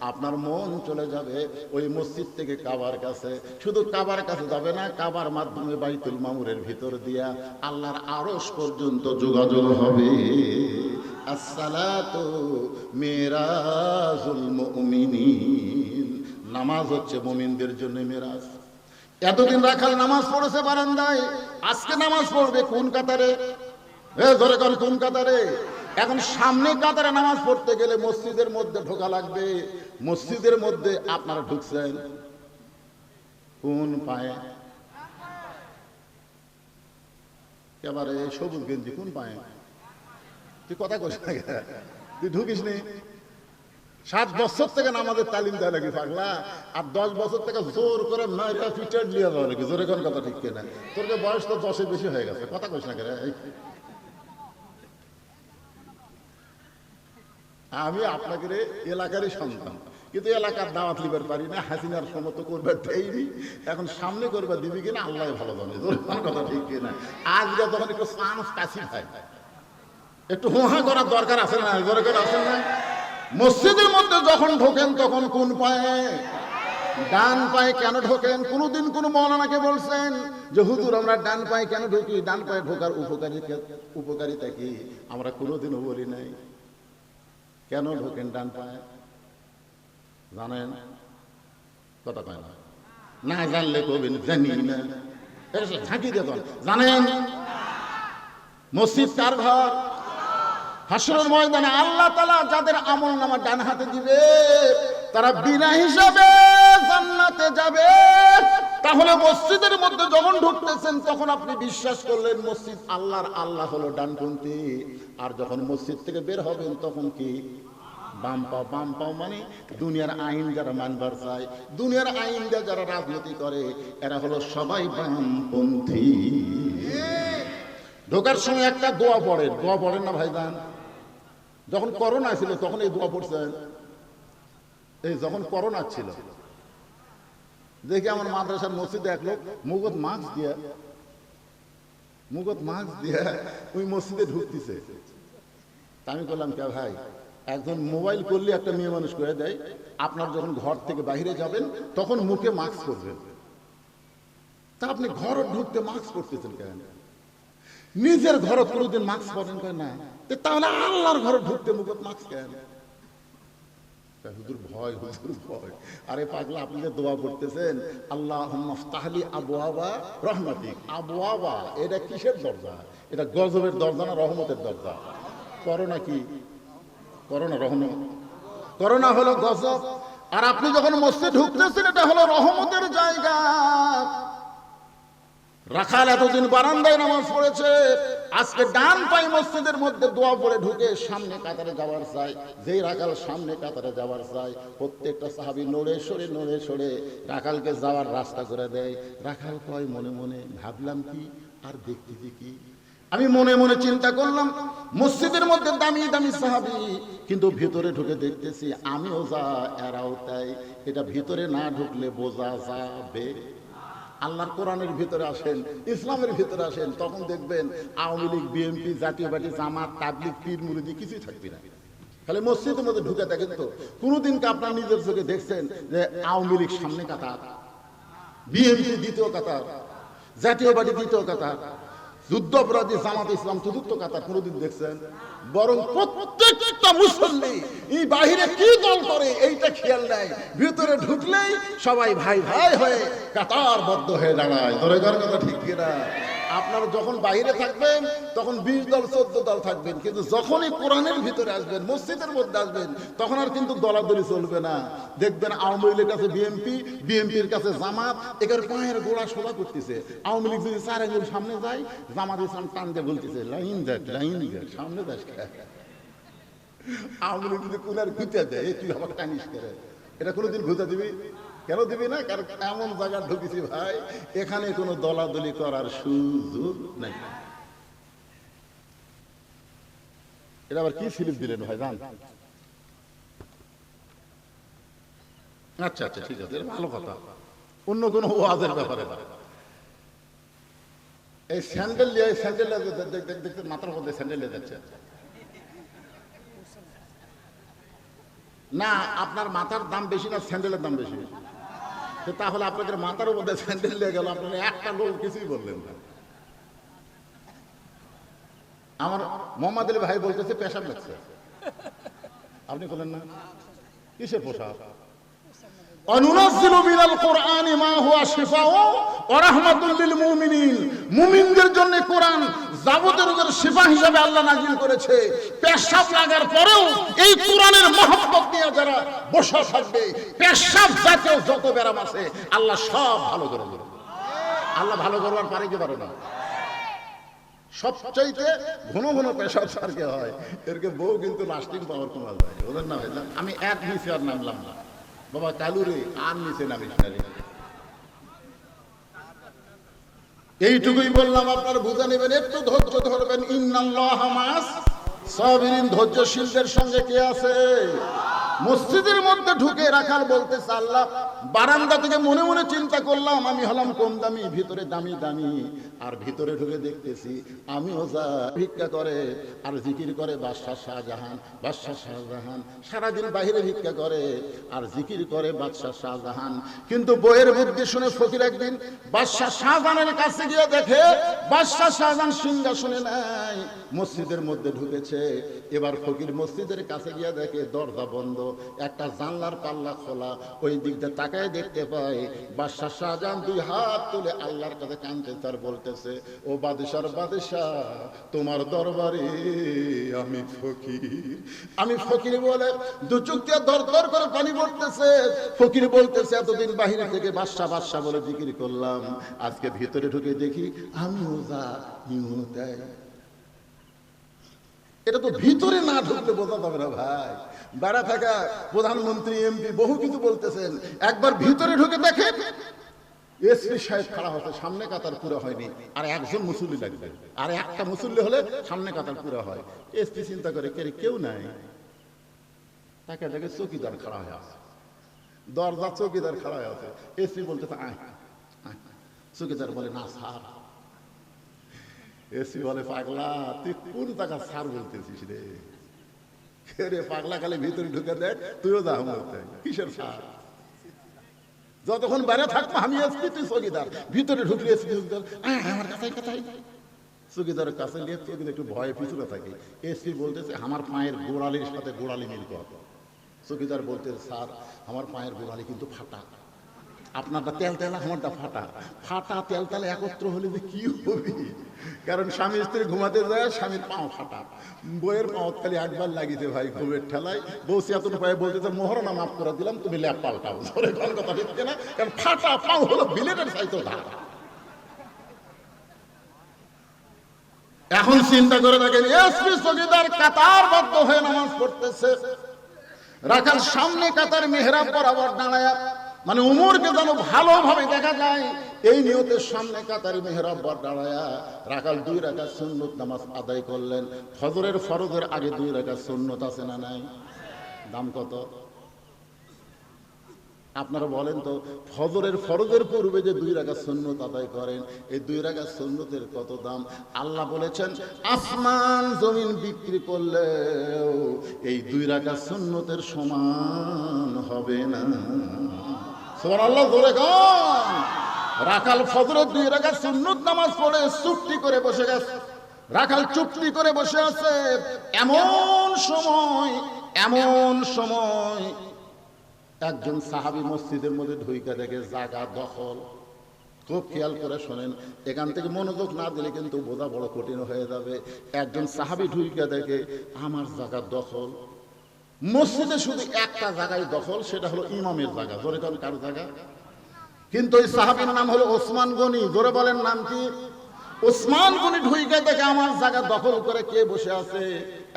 আপনার মন চলে যাবে ওই মসজিদ থেকে কাবার কাছে। শুধু কাবার কাছে যাবে না, কাবার মাধ্যমে বাইতুল মামুরের ভিতর দিয়া আল্লাহর আরশ পর্যন্ত যোগাযোগ হবে। আসসালাতু মিরাজুল মুমিনিন, নামাজ হচ্ছে মুমিনদের জন্য মিরাজ। এতদিন রাখাল নামাজ পড়েছে বারান্দায়, আজকে নামাজ পড়বে কোন কাতারে? ধরে কোন কাতারে? এখন সামনে কাতারে নামাজ পড়তে গেলে মসজিদের মধ্যে ঢোকা লাগবে। মসজিদের মধ্যে আপনারা ঢুকছেন কোন পায়ে? এবারে সবুজ গেঞ্জি কোন পায়ে? তুই কথা কইস না, তুই ঢুকিস নি। 7 বছর থেকে নামাজের তালিম দেয় নাকি পাগলা? আর 10 বছর থেকে জোর করে মাইরা ফিটার লিয়ে যাওয়া নাকি? জোরে কোন কথা ঠিক কিনা? তোর বয়স তো 10-এর বেশি হয়ে গেছে, কথা কইস না কেন? আমি আপনাকে এলাকারই সন্তান, কিন্তু এলাকার দাওয়াত লিবার পারি না, হাসিনার সমত করবে দেয়নি, এখন সামনে করবে দিবি কিনা আল্লাহ ভালো জানে। কথা ঠিক কিনা? আজকে তখন একটু চান্স কাশি খায়, একটু হোহা করার দরকার আছে না? দরকার আছে না? মসজিদের মধ্যে যখন ঢোকেন তখন কোন পায়ে? ডান পায়ে কেন ঢোকেন? কোনদিন কোন মৌলানাকে বলছেন যে হুজুর আমরা ডান পায়ে কেন ঢুকি? ডান পায়ে ঢোকার উপকারিতা কি? আমরা কোনোদিনও বলি নাই। কেন ঢোকেন ডান পায়ে জানেন? কথা কয় না, না জানলে কবেন জানি না, ঝাঁকি দিয়ে জানেন? মসজিদ কার ঘর? হাসরের ময়দানে আল্লাহ তাআলা যাদের আমলনামা ডান হাতে দিবে তারা বিনা হিসাবে জান্নাতে যাবে। তাহলে মসজিদের মধ্যে যখন ঢুকতেছেন তখন আপনি বিশ্বাস করলেন মসজিদ আল্লাহর, আল্লাহ হলো ডানপন্থী। আর যখন মসজিদ থেকে বের হবেন তখন কি? বাম পাও। বাম পাও মানে দুনিয়ার আইন যারা মানবার চায়, দুনিয়ার আইন দিয়ে যারা রাজনীতি করে, এরা হলো সবাই বামপন্থী। ঢোকার সময় একটা দোয়া পড়েন, দোয়া পড়েন না ভাইজান? যখন করোনা ছিল তখন এই দোয়া পড়ছেন? এই যখন করোনা ছিল দেখি আমার মাদ্রাসার মসজিদে এক লোক মুগত মাস্ক দিয়া ওই মসজিদে ঢুকতেছে। আমি বললাম কে ভাই, একজন মোবাইল করলে একটা মেয়ে মানুষ করে দেয়, আপনার যখন ঘর থেকে বাইরে যাবেন তখন মুখে মাস্ক করবেন, তা আপনি ঘর ঢুকতে মাস্ক করতেছেন কেন? নিজের ঘর কোনোদিন মাস্ক পরেন না, তাহলে আল্লাহর ঘরে ঢুকতে মুখে মাস্ক কেন? হুজুর ভয়, হুজুর ভয়। আরে পাগলা, আপনি যে দোয়া করতেছেন আল্লাহুম্মা ফতাহলি আবওয়াবা রাহমাতিক, আবওয়াবা এটা কিসের দরজা? এটা গজবের দরজা না রহমতের দরজা? করোনা কি? করোনা রহমত? করোনা হলো গজব। আর আপনি যখন মসজিদে ঢুকতেছেন এটা হলো রহমতের জায়গা। রাখাল এতদিন বারান্দায় নামাজ পড়েছে, আজকে ডান পায়ে মসজিদের মধ্যে দোয়া পড়ে ঢুকে সামনে কাতারে যাওয়ার চাই। যেই রাখাল সামনে কাতারে যাওয়ার চাই, প্রত্যেকটা সাহাবী নড়ে সরে রাখালকে যাওয়ার রাস্তা করে দেয়। রাখাল কয় মনে মনে, ভাবলাম কি আর দেখতেছি কি? আমি মনে মনে চিন্তা করলাম মসজিদের মধ্যে দামি দামি সাহাবী, কিন্তু ভিতরে ঢুকে দেখতেছি আমিও যা এরাও তাই। এটা ভিতরে না ঢুকলে বোঝা যাবে। আল্লাহর কোরআনের ভিতরে আসেন, ইসলামের ভিতরে আসেন, তখন দেখবেন আওয়ামী লীগ, বিএনপি, জাতীয় পার্টি, জামাত, তাবলীগ, পীর মুরিদি কিছুই থাকবে না। খালি মসজিদের মধ্যে ঢুকে দেখেন তো কোনোদিনকে আপনার নিজের চোখে দেখছেন যে আওয়ামী লীগ সামনে কাতার, বিএনপি দ্বিতীয় কাতার, জাতীয় পার্টি তৃতীয় কাতার, যুদ্ধ অপরাধী জামাত ইসলাম চতুর্থ কাতার কোনোদিন দেখছেন? বরং প্রত্যেকটা মুসল্লি এই বাহিরে কি দল করে এইটা খেয়াল নাই, ভিতরে ঢুকলেই সবাই ভাই ভাই হয়ে কাতারবদ্ধ হয়ে দাঁড়ায়। দরকার কথা ঠিক কিনা? আপনারা যখন বাইরে থাকবেন তখন 20 দল 14 দল থাকবেন, কিন্তু যখনই কোরআনের ভিতরে আসবেন, মসজিদের মধ্যে আসবেন, তখন আর কিন্তু দলাদলি চলবে না। দেখবেন আওয়ামী লীগের কাছে বিএনপি, বিএনপির কাছে জামাত, এদের পায়ের গোড়া সোজা করতেছে। আওয়ামী লীগ যদি 4 আঙ্গুল সামনে যায়, জামাত ইসলাম টান দিয়ে বলতেছে লাইন দেখ সামনে যাস। আওয়ামী লীগ যদি কোনার ঘুরতে দেয়, তুই আবার টানিস করে, এটা কোনোদিন ঘুরতে দিবি? কেন দিবি না? কারণ এমন জায়গা ঢুকেছি ভাই, এখানে কোনো দলাদলি করার সুযোগ নাই। এটা আবার কি স্লিপ দিলেন ভাই জান? আচ্ছা ঠিক আছে, ভালো কথা। অন্য কোনো ওয়াজের ব্যাপারে না। এই স্যান্ডেল দেখতে মাথার মধ্যে স্যান্ডেল যাচ্ছে না, আপনার মাথার দাম বেশি না স্যান্ডেলের দাম বেশি? তাহলে আপনাদের মাথার মধ্যে স্যান্ডেল নিয়ে গেল, আপনারা একটা লোক কিছুই বললেন না। আমার মোহাম্মদ আলী ভাই বলতেছে পেশাব লাগছে, আপনি বলেন না কিসের পোশাক? অনুনাজ্জিলু মিনাল কুরআনি মা হুয়া শিফাউ ওয়া রাহমাতুল লিল মুমিনিন, মুমিনদের জন্য কোরআন যাবতীয় রোগের শিফা হিসেবে আল্লাহ নাযিল করেছে। পেশাব লাগার পরেও এই কোরআনের মহব্বত নিয়ে যারা বসে থাকবে, পেশাব জাতীয় যত ব্যারাম আছে আল্লাহ সব ভালো করে দেবে। আল্লাহ ভালো করবার পারে কি পারে না? সবচাইতে ঘন ঘন পেশাব সারকে হয়, এরকে বউ কিন্তু লাস্টিং পাওয়ার কমা যায়। বলেন না ভাই? আমি এক নিচে আর নামলাম না বাবা, কালুরে আর নিচে নামিস না। এইটুকুই বললাম, আপনার বুঝে নেবেন, একটু ধৈর্য ধরবেন। ইন্নাল্লাহা মা'আস সাবিরিন ধৈর্যশীলদের সঙ্গে কে আছে? মসজিদের মধ্যে ঢুকে রাখাল বলতেছে, আল্লাহ বারান্দা থেকে মনে মনে চিন্তা করলাম আমি হলাম কম দামি, ভিতরে দামি দামি, আর ভিতরে ঢুকে দেখতেছি আমিও যা ভিক্ষা করে আর জিকির করে বাদশাহ শাহজাহান। বাদশাহ শাহজাহান সারাদিন বাইরে ভিক্ষা করে আর জিকির করে বাদশাহ শাহজাহান। কিন্তু বইয়ের বুদ্ধি শুনে ফকির একদিন বাদশাহ শাহজাহানের কাছে গিয়ে দেখে বাদশাহ শাহজাহান সিংহাসনে নাই, মসজিদের মধ্যে ঢুকেছে। এবার ফকির মসজিদের কাছে গিয়ে দেখে দরজা বন্ধ, একটা জানলার পাল্লা খোলা, ওই দিকটা তাকায় দেখতে পায় বাদশাহ শাহজাহান দুই হাত তুলে আল্লাহর কাছে কাঁদতেছে আর বলতেছে, ও বাদশার বাদশাহ, তোমার দরবারে আমি ফকির। আমি ফকির বলে দু চোখ দিয়ে দর দর করে পানি পড়তেছে। ফকির বলতেছে, এতদিন বাহিরে থেকে বাদশাহ বাদশাহ বলে জিকির করলাম, আজকে ভিতরে ঢুকে দেখি আমিও যা দেয়। এটা তো ভিতরে না ঢুকলে বোঝা যাবে না ভাই। বেড়া থাকা প্রধানমন্ত্রী এমপি বহু কিছু বলতেছেন, একবার ভিতরে ঢুকে দেখে এসপি সাহেব খাড়া হচ্ছে, সামনে কাতার পুরো হয়নি, আর একজন মুসল্লি লাগবে, আর একটা মুসল্লি হলে সামনে কাতার পুরো হয়। এসপি চিন্তা করে কেউ নাই, তাকে দেখে চৌকিদার খাড়া হয়ে আছে, দরজা চৌকিদার খাড়া হয়ে আছে। এসপি বলতেছে আয়। চৌকিদার বলে না স্যার। এসপি বলে পাগলা, তুই কোন টাকা সার বলতেছিস রে? রে পাগলা, খালি ভিতরে ঢুকে দেখ, তুইও যা বলতে কিসের সার? যতক্ষণ বাইরে থাকবো আমি এসপি, তুই চৌকিদার। ভিতরে ঢুকলে এসপি আমার কাছে কথাই চৌকিদারের কাছে নিয়ে চৌকিদার একটু ভয়ে পিছনে থাকে। এসপি বলতেছে আমার পায়ের গোড়ালির সাথে গোড়ালি মিল কর। চৌকিদার বলতেছে স্যার আমার পায়ের গোড়ালি কিন্তু ফাটা, আপনারটা তেলতেলা আমারটা ফাটা। ফাটা তেলতেলা একত্র হলে যে কি হবে? কারণ স্বামী স্ত্রী ঘুমাতে যায়, স্বামীর পাও ফাটা, বইয়ের পাও খালি একবার লাগিতে ভাই ঘুমের ঠেলায়। বউ এত পায়ে বলতেছে মোহরনা মাফ করে দিলাম, তুমি ল্যাপ পাল্টাও। ধরে কোন কথা দিচ্ছে না, কারণ ফাটা পাও হলো বিলেটের সাইতো ধার। এখন চিন্তা করে দেখেন, এসপি চৌকিদার কাতারবদ্ধ হয়ে নামাজ পড়তেছে, রাখাল সামনে কাতার মেহরাব বরাবর দাঁড়ায়, মানে উমরকে যেন ভালোভাবে দেখা যায় এই নিয়তের সামনে কাতার মেহরাব দাঁড়ায়া রাখাল 2 রাকাত সুন্নত নামাজ আদায় করলেন। ফজরের ফরজের আগে 2 রাকাত সুন্নত আছে না নাই? দাম কত আপনারা বলেন তো? ফজরের ফরজের পূর্বে যে 2 রাকাত সুন্নত আদায় করেন, এই 2 রাকাত সুন্নতের কত দাম? আল্লাহ বলেছেন আসমান জমিন বিক্রি করলেও এই 2 রাকাত সুন্নতের সমান হবে না। সুবহানাল্লাহ, জোরে গান। রাখাল ফজরের 2 রাকাত সুন্নত নামাজ পড়ে চুপটি করে বসে গেছে। রাখাল চুপটি করে বসে আছে। এমন সময় একজন সাহাবী মসজিদের মধ্যে ঢুইকা দেখে জায়গা দখল। খুব খেয়াল করে শোনেন, এখান থেকে মনোযোগ না দিলে কিন্তু বোঝা বড় কঠিন হয়ে যাবে। একজন সাহাবী ঢুইকা দেখে আমার জায়গা দখল। মসজিদে শুধু একটা জায়গায় দখল, সেটা হলো ইমামের জায়গা। জোরে কোন কার জায়গা? কিন্তু ওই সাহাবীর নাম হলো ওসমান গনি। জোরে বলেন নাম কি? ওসমান গনি ঢুইকা দেখে আমার জায়গা দখল করে কে বসে আছে।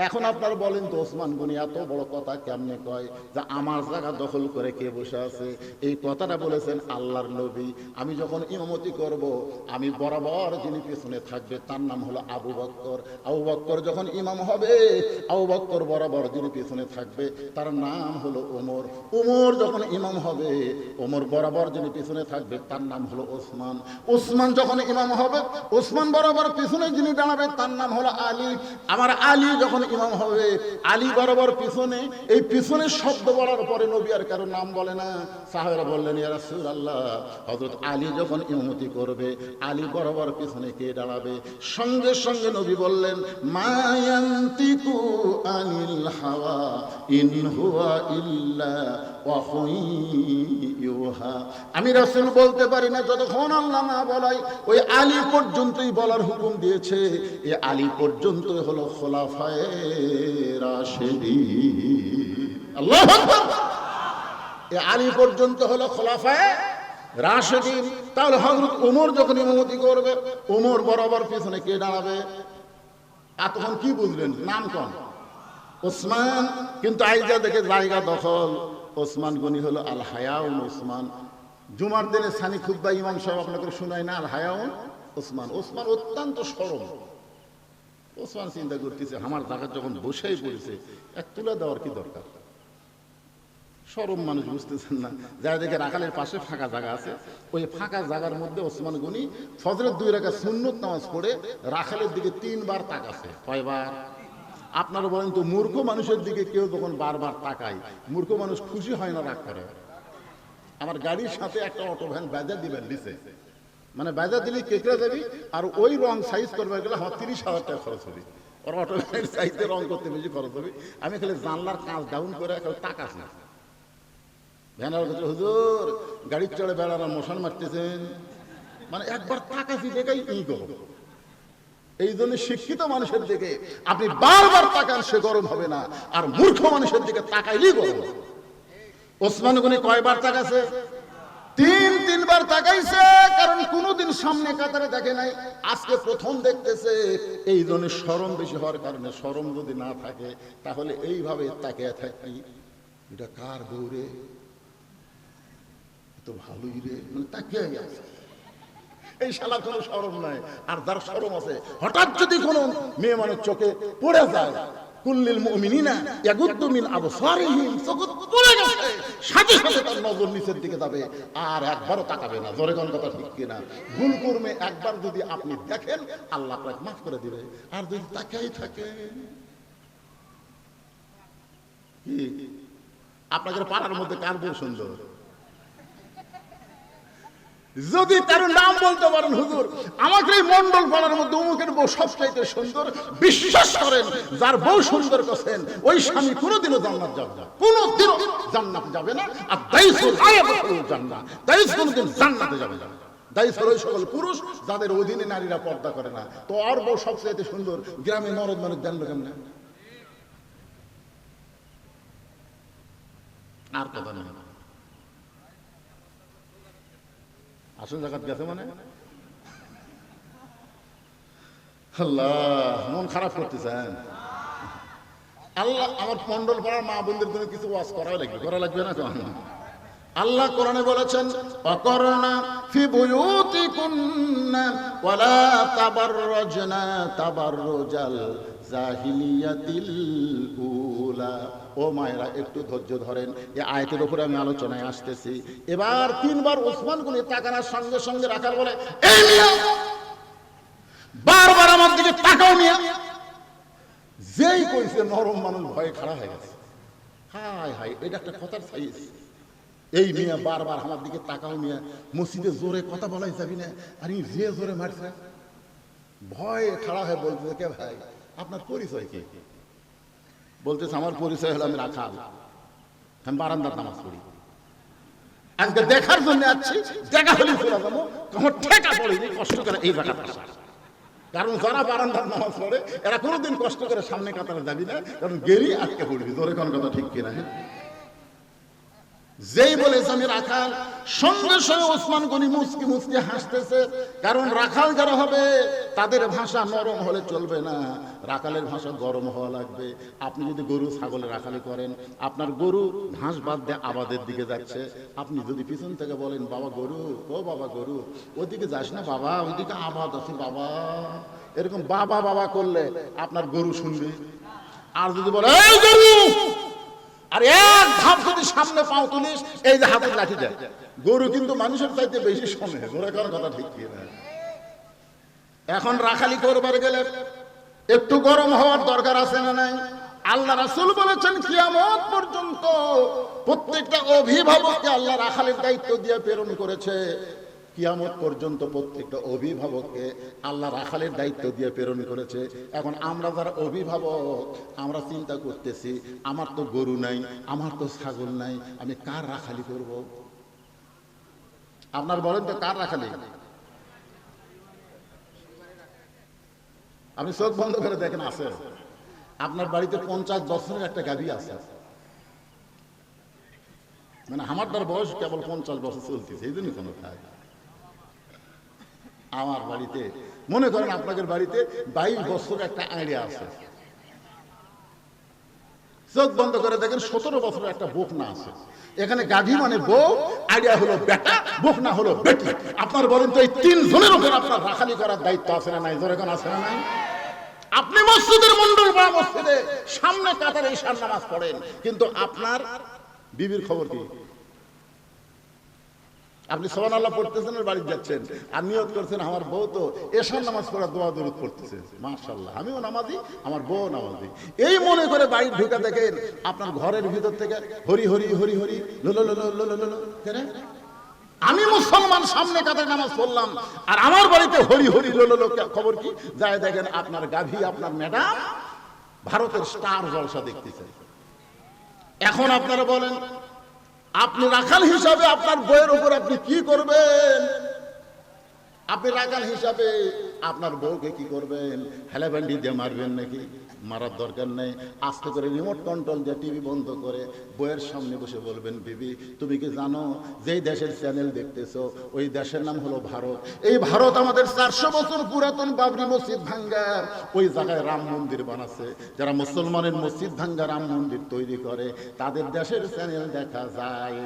এখন আপনারা বলেন তো ওসমান গনি এত বড় কথা কেমনে কয় যে আমার জায়গা দখল করে কে বসে আছে? এই কথাটা বলেছেন আল্লাহর নবী। আমি যখন ইমামতি করব, আমি বরাবর যিনি পেছনে থাকবে তার নাম হলো আবু বকর। আবু বকর যখন ইমাম হবে, আবু বকর বরাবর যিনি পেছনে থাকবে তার নাম হলো ওমর। ওমর যখন ইমাম হবে, ওমর বরাবর যিনি পেছনে থাকবে তার নাম হলো ওসমান। ওসমান যখন ইমাম হবে, ওসমান বরাবর পেছনে যিনি দাঁড়াবে তার নাম হলো আলী। আমার আলী যখন ইমাম হবে, আলী বরাবর পিছনে। এই পিছনের শব্দ বলার পরে নবী আর কারো নাম বলে না। সাহাবারা বললেন ইয়া রাসূলুল্লাহ, হযরত আলী যখন ইমামতি করবে, আলী বরাবর পিছনে কে দাঁড়াবে? সঙ্গে সঙ্গে নবী বললেন মা ইয়ান্তিকু আনিল হাওয়া ইন হুয়া ইল্লা ওয়াহয়ুহা। আমি রাসূল বলতে পারি না যতক্ষণ আল্লাহ না বলাই। ওই আলী পর্যন্তই বলার হুকুম দিয়েছে। এই আলী পর্যন্তই হলো খোলাফায়ে রাশিদিন। আল্লাহু আকবার। এই আলী পর্যন্ত হলো খোলাফায়ে রাশিদিন। তাহলে হযরত ওমর যখন ইমামতি করবে, ওমর বরাবর পিছনে কে দাঁড়াবে? আর তখন কি বুঝলেন? নাম কোন? ওসমান। কিন্তু আইজা দেখে জায়গা দখল। ওসমান গনি হলো আল হায়াউন ওসমান। জুমার দিনে সানি খুতবা ইমাম সাহেব আপনাকে শোনায় না? আল হায়াউন ওসমান। ওসমান অত্যন্ত সরল, ওসমান চিন্তা করতেছে আমার জায়গা যখন বসেই পড়েছে এক তুলে দেওয়ার কি দরকার। সরম মানুষ বুঝতেছেন না, যারা দেখে রাখালের পাশে ফাঁকা জায়গা আছে, ওই ফাঁকা জায়গার মধ্যে ওসমান গনি ফজরের 2 রাকাত সুন্নত নামাজ পড়ে রাখালের দিকে 3 বার তাকাছে। কয়বার? আপনারা বলেন তো, মূর্খ মানুষের দিকে কেউ যখন বারবার তাকায়, মূর্খ মানুষ খুশি হয় না রাগ করে? আমার গাড়ির সাথে একটা অটো ভ্যান বাজার দিবেন দিছে, মানে বাজার দিলে কেকড়া যাবি, আর ওই রং সাইজ করবার গেলে আমার 30,000 টাকা খরচ হবে। ওর অটো ভ্যানের সাইজে রং করতে বেশি খরচ হবে। আমি খালি জানলার কাঁচ ডাউন করে তাকাস না। ভ্যানার কাছে, হুজুর গাড়ি চড়ে বেড়ানো মশান মারতেছেন, মানে একবার তাকাছি দেখাই ই গরম। এই জন্য শিক্ষিত মানুষের দিকে আপনি বারবার তাকান, সে গরম হবে না, আর মূর্খ মানুষের দিকে তাকাইলেই গরম। ওসমান গনি কয়বার তাকাছে? 3 বার তাকাইছে, কারণ কোনোদিন সামনে কাতারে দেখে নাই, আজকে প্রথম দেখতেছে। এই জন্য শরম বেশি হওয়ার কারণে, শরম যদি না থাকে তাহলে এইভাবে তাকিয়ে থাকি, এটা কার বউ রে, তো ভালোই রে, মানে তাকিয়ে আছে। এই শালার কোনো শরম নাই। আর যার শরম আছে, হঠাৎ যদি কোনো মেয়ে মানুষ চোখে পড়ে যায়, কুল্লিল মুমিনিনা ইয়াগুদ্দু মিন আবসারিহিম, চোখ পড়ে গেছে, সাথে সাথে তার নজর নিচের দিকে যাবে, আর একবারও তাকাবে না। জোরে কোন কথা ঠিক কিনা? ভুল করবে একবার যদি আপনি দেখেন, আল্লাহ আপনাকে মাফ করে দিবে। আর যদি তাকিয়েই থাকে, কি আপনাদের পাড়ার মধ্যে কার বউ সুন্দর? যদি তার নাম বলতে পারেন, হুজুর আমাকে এই মন্ডল পাড়ার মধ্যে অমুকের বউ সবচাইতে সুন্দর, বিশ্বাস করেন যার বউ সুন্দর করছেন ওই স্বামী কোনোদিনও জান্নাত যাবে না, কোনোদিনও জান্নাতে যাবে না। আর দাইসুল আয়াতুল জান্নাত, দাইস কোনোদিন জান্নাতে যাবে না। দাইস হলো ওই সকল পুরুষ যাদের অধীনে নারীরা পর্দা করে না। তো আর বউ সবচাইতে সুন্দর, গ্রামে মরদ মানুষ জানবে কেমন? আর কথা নেই, আসল জায়গা গেছে মানে আল্লাহ মন খারাপ করতেছেন। আল্লাহ আমার মন্ডল পাড়ার মা বোনদের জন্য কিছু ওয়াজ করা লাগবে না কেন? আল্লাহ কোরআনে বলেছেন, ওয়াকরনা ফি বুয়ুতিকুন্না ওয়ালা তাবাররাজনা তাবাররুজাল জাহিলিয়াতিল উলা। ও মায়েরা একটু ধৈর্য ধরেন, এই আয়াতের উপরে আমি আলোচনায় আসতেছি। এবার 3 বার ওসমান গনি তাকানোর সঙ্গে সঙ্গে রাখাল বলে, এই মিয়া বারবার আমার দিকে তাকাও মিয়া। যেই কইছে নরম মানুষ ভয়ে খাড়া হয়ে গেছে। হায় হায়, এটা একটা কথার সাইজ। এই মিয়া বারবার আমার দিকে তাকাও মিয়া, মসজিদে জোরে কথা বলাই যাবি না। আর যে জোরে মারছে, ভয়ে খাড়া হয়ে বলতে, কে ভাই আপনার পরিচয় কি? বলতেছে আমার পরিচয় হলো আমি রাখাল, আমি বারান্দার নামাজ পড়ি, আজকে দেখার জন্য আসছি, দেখা হলে চলে যাবো, আমার ঠেকা পড়েনি কষ্ট করে এই জায়গাটা আসা। কারণ যারা বারান্দার নামাজ পড়ে এরা কোনোদিন কষ্ট করে সামনে কাতারে যাবি না, কারণ গেলি আটকে পড়বি। জোরে কোন কথা ঠিক কিনা? যেই বলেছে আমি রাখাল, সঙ্গে সঙ্গে ওসমান গনি মুচকি মুচকি হাসতেছে। কারণ রাখাল যারা হবে তাদের ভাষা নরম হলে চলবে না, রাখালের ভাষা গরম হওয়া লাগবে। আপনি যদি গরু ছাগলে রাখালি করেন, আপনার গরু ঘাস বাদ দিয়ে আবাদের দিকে যাচ্ছে, আপনি যদি পিছন থেকে বলেন, বাবা গরু, ও বাবা গরু, ওদিকে যাস না বাবা, ওইদিকে আবাদ আছে বাবা, এরকম বাবা বাবা করলে আপনার গরু শুনবে। আর যদি বলে এই গরু, আর এক ধাপ যদি সামনে পাও তুলিস, এই যে হাতের লাঠি দেয়, গরু কিন্তু মানুষের চাইতে বেশি শোনে। জোরে করার কথা ঠিক কি না? এখন রাখালি করবার গেলে একটু গরম হওয়ার দরকার আছে না নাই? আল্লাহ রাসূল বলেছেন, কিয়ামত পর্যন্ত প্রত্যেকটা অভিভাবককে আল্লাহ রাখালের দায়িত্ব দিয়ে প্রেরণ করেছে। কিয়ামত পর্যন্ত প্রত্যেকটা অভিভাবককে আল্লাহ রাখালের দায়িত্ব দিয়ে প্রেরণ করেছে। এখন আমরা যারা অভিভাবক, আমরা চিন্তা করতেছি, আমার তো গরু নাই, আমার তো ছাগল নাই, আমি কার রাখালি করব? আপনার বলেন তো কার রাখালি? আপনি চোখ বন্ধ করে দেখেন, আছে আপনার বাড়িতে 50 বছরের একটা গাভী আছে, মানে আমার তার বয়স কেবল 50 বছর চলতেছে, এই জন্য কোনো কাজ। আমার বাড়িতে মনে করেন আপনাদের বাড়িতে 22 বছর একটা আইডিয়া আছে, চোখ বন্ধ করে দেখেন 17 বছরের একটা বকনা আছে। এখানে গাভী মানে বউ, আইডিয়া হলো বেটা, বকনা হলো বেটি। আপনার বলেন তো এই 3 জনের উপর আপনার রাখালি করার দায়িত্ব আছে না নাই? জোরে কোন আছে না নাই? আপনি মসজিদের মন্ডল বা মসজিদে সামনে কাতারে ঈশার নামাজ পড়েন, কিন্তু আপনার বিবির খবর কি? আপনি সুবহানাল্লাহ পড়তেছেন আর বাড়ি যাচ্ছেন, আর নিয়ত করছেন আমার বউ তো এশার নামাজ পড়া দোয়া দরুদ পড়তেছে, মাশাআল্লাহ আমিও নামাজি, আমার বউ নামাজি, এই মনে করে বাড়ি ঢুকে দেখেন আপনার ঘরের ভিতর থেকে হরি হরি হরি হরি লো লো লো লো লো লো লো। আমি মুসলমান সামনে কাতারে নামাজ পড়লাম আর আমার বাড়িতে হরি হরি লো লো লো, খবর কি? যায় দেখেন আপনার গাভী, আপনার ম্যাডাম ভারতের স্টার জলসা দেখতেছে। এখন আপনারা বলেন, আপনি রাখাল হিসাবে আপনার বউয়ের উপর আপনি কি করবেন? আপনি রাখাল হিসাবে আপনার বউকে কি করবেন? হেলাব্যান্ডি দিয়ে মারবেন নাকি? মারার দরকার নেই, আস্তে করে রিমোট কন্ট্রোল দিয়ে টিভি বন্ধ করে বউয়ের সামনে বসে বলবেন, বিবি তুমি কি জানো যেই দেশের চ্যানেল দেখতেছো ওই দেশের নাম হলো ভারত। এই ভারত আমাদের 400 বছর পুরাতন বাবরি মসজিদ ভাঙ্গা ওই জায়গায় রাম মন্দির বানাচ্ছে। যারা মুসলমানের মসজিদ ভাঙ্গা রাম মন্দির তৈরি করে তাদের দেশের চ্যানেল দেখা যায়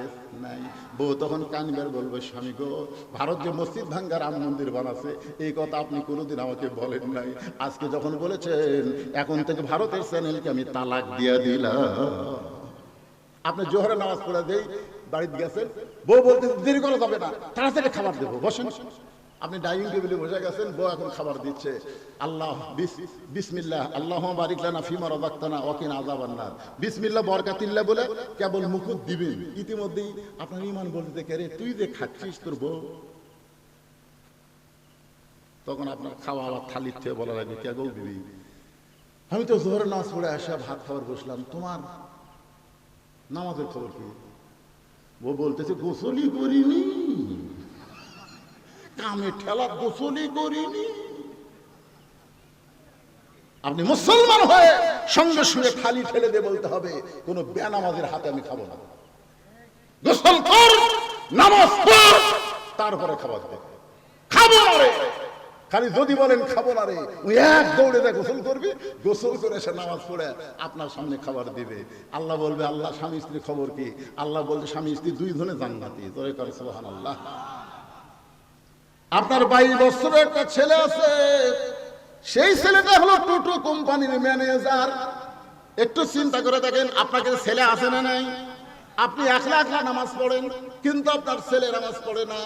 নাই। বউ তখন কানবার বলবে, স্বামী গো, ভারত যে মসজিদ ভাঙ্গা রাম মন্দির বানাচ্ছে এই কথা আপনি কোনোদিন আমাকে বলেন নাই, আজকে যখন বলেছেন এখন থেকে ভারতের চ্যানেলকে আমি তালাক দিয়ে দিলাম। আপনি জোহরে নামাজ পড়ে দেই বাড়িতে গেছেন, বউ বলতে দেরি করা যাবে না, তাড়াতাড়ি খাবার দেবো, বসেন। আপনি ডাইনিং টেবিলে বসে গেছেন, বউ এখন খাবার দিচ্ছে, আল্লাহ বিসমিল্লাহ আল্লাহুম্মা বারিক লানা ফিমা রাযাকতানা ওয়া কিনা আযাবান নার, বিসমিল্লাহ বরকাতিল্লাহ বলে কেবল মুখত দিবেন, ইতিমধ্যেই আপনার ঈমান বলতে কে রে তুই যে খাচ্ছিস তোর বউ। তখন আপনার খাওয়া আবার থালির থেকে বলা লাগবে, কে গো বিবি আমি তো জোহরের নামাজ পড়ে আসা ভাত খাবার বসলাম, তোমার নামাজের খবর কি? ও বলতেছে গোসলই করিনি, কামে ঠেলা গোসলই করিনি। আপনি মুসলমান হয়ে সঙ্গে সঙ্গে থালি ঠেলে দিয়ে বলতে হবে, কোন বেনামাজের হাতে আমি খাবো না, গোসল কর নামাজ পড় তারপরে খাবার দে, খাবো না রে। খালি যদি বলেন খাবো না রে, ওই এক দৌড়ে দেয় গোসল করবি, গোসল করে সে নামাজ পড়ে আপনার সামনে খাবার দিবে। আল্লাহ বলবে, আল্লাহ স্বামী স্ত্রীর খবর কি? আল্লাহ বলবে স্বামী স্ত্রী দুই ধরনের জান্নাতি, জোরে করে সুবহানাল্লাহ। আপনার 22 বছরের একটা ছেলে আছে, সেই ছেলেটা হলো টোটো কোম্পানির ম্যানেজার। একটু চিন্তা করে দেখেন আপনাকে ছেলে আছে না নাই? আপনি একলা একলা নামাজ পড়েন কিন্তু আপনার ছেলে নামাজ পড়ে না।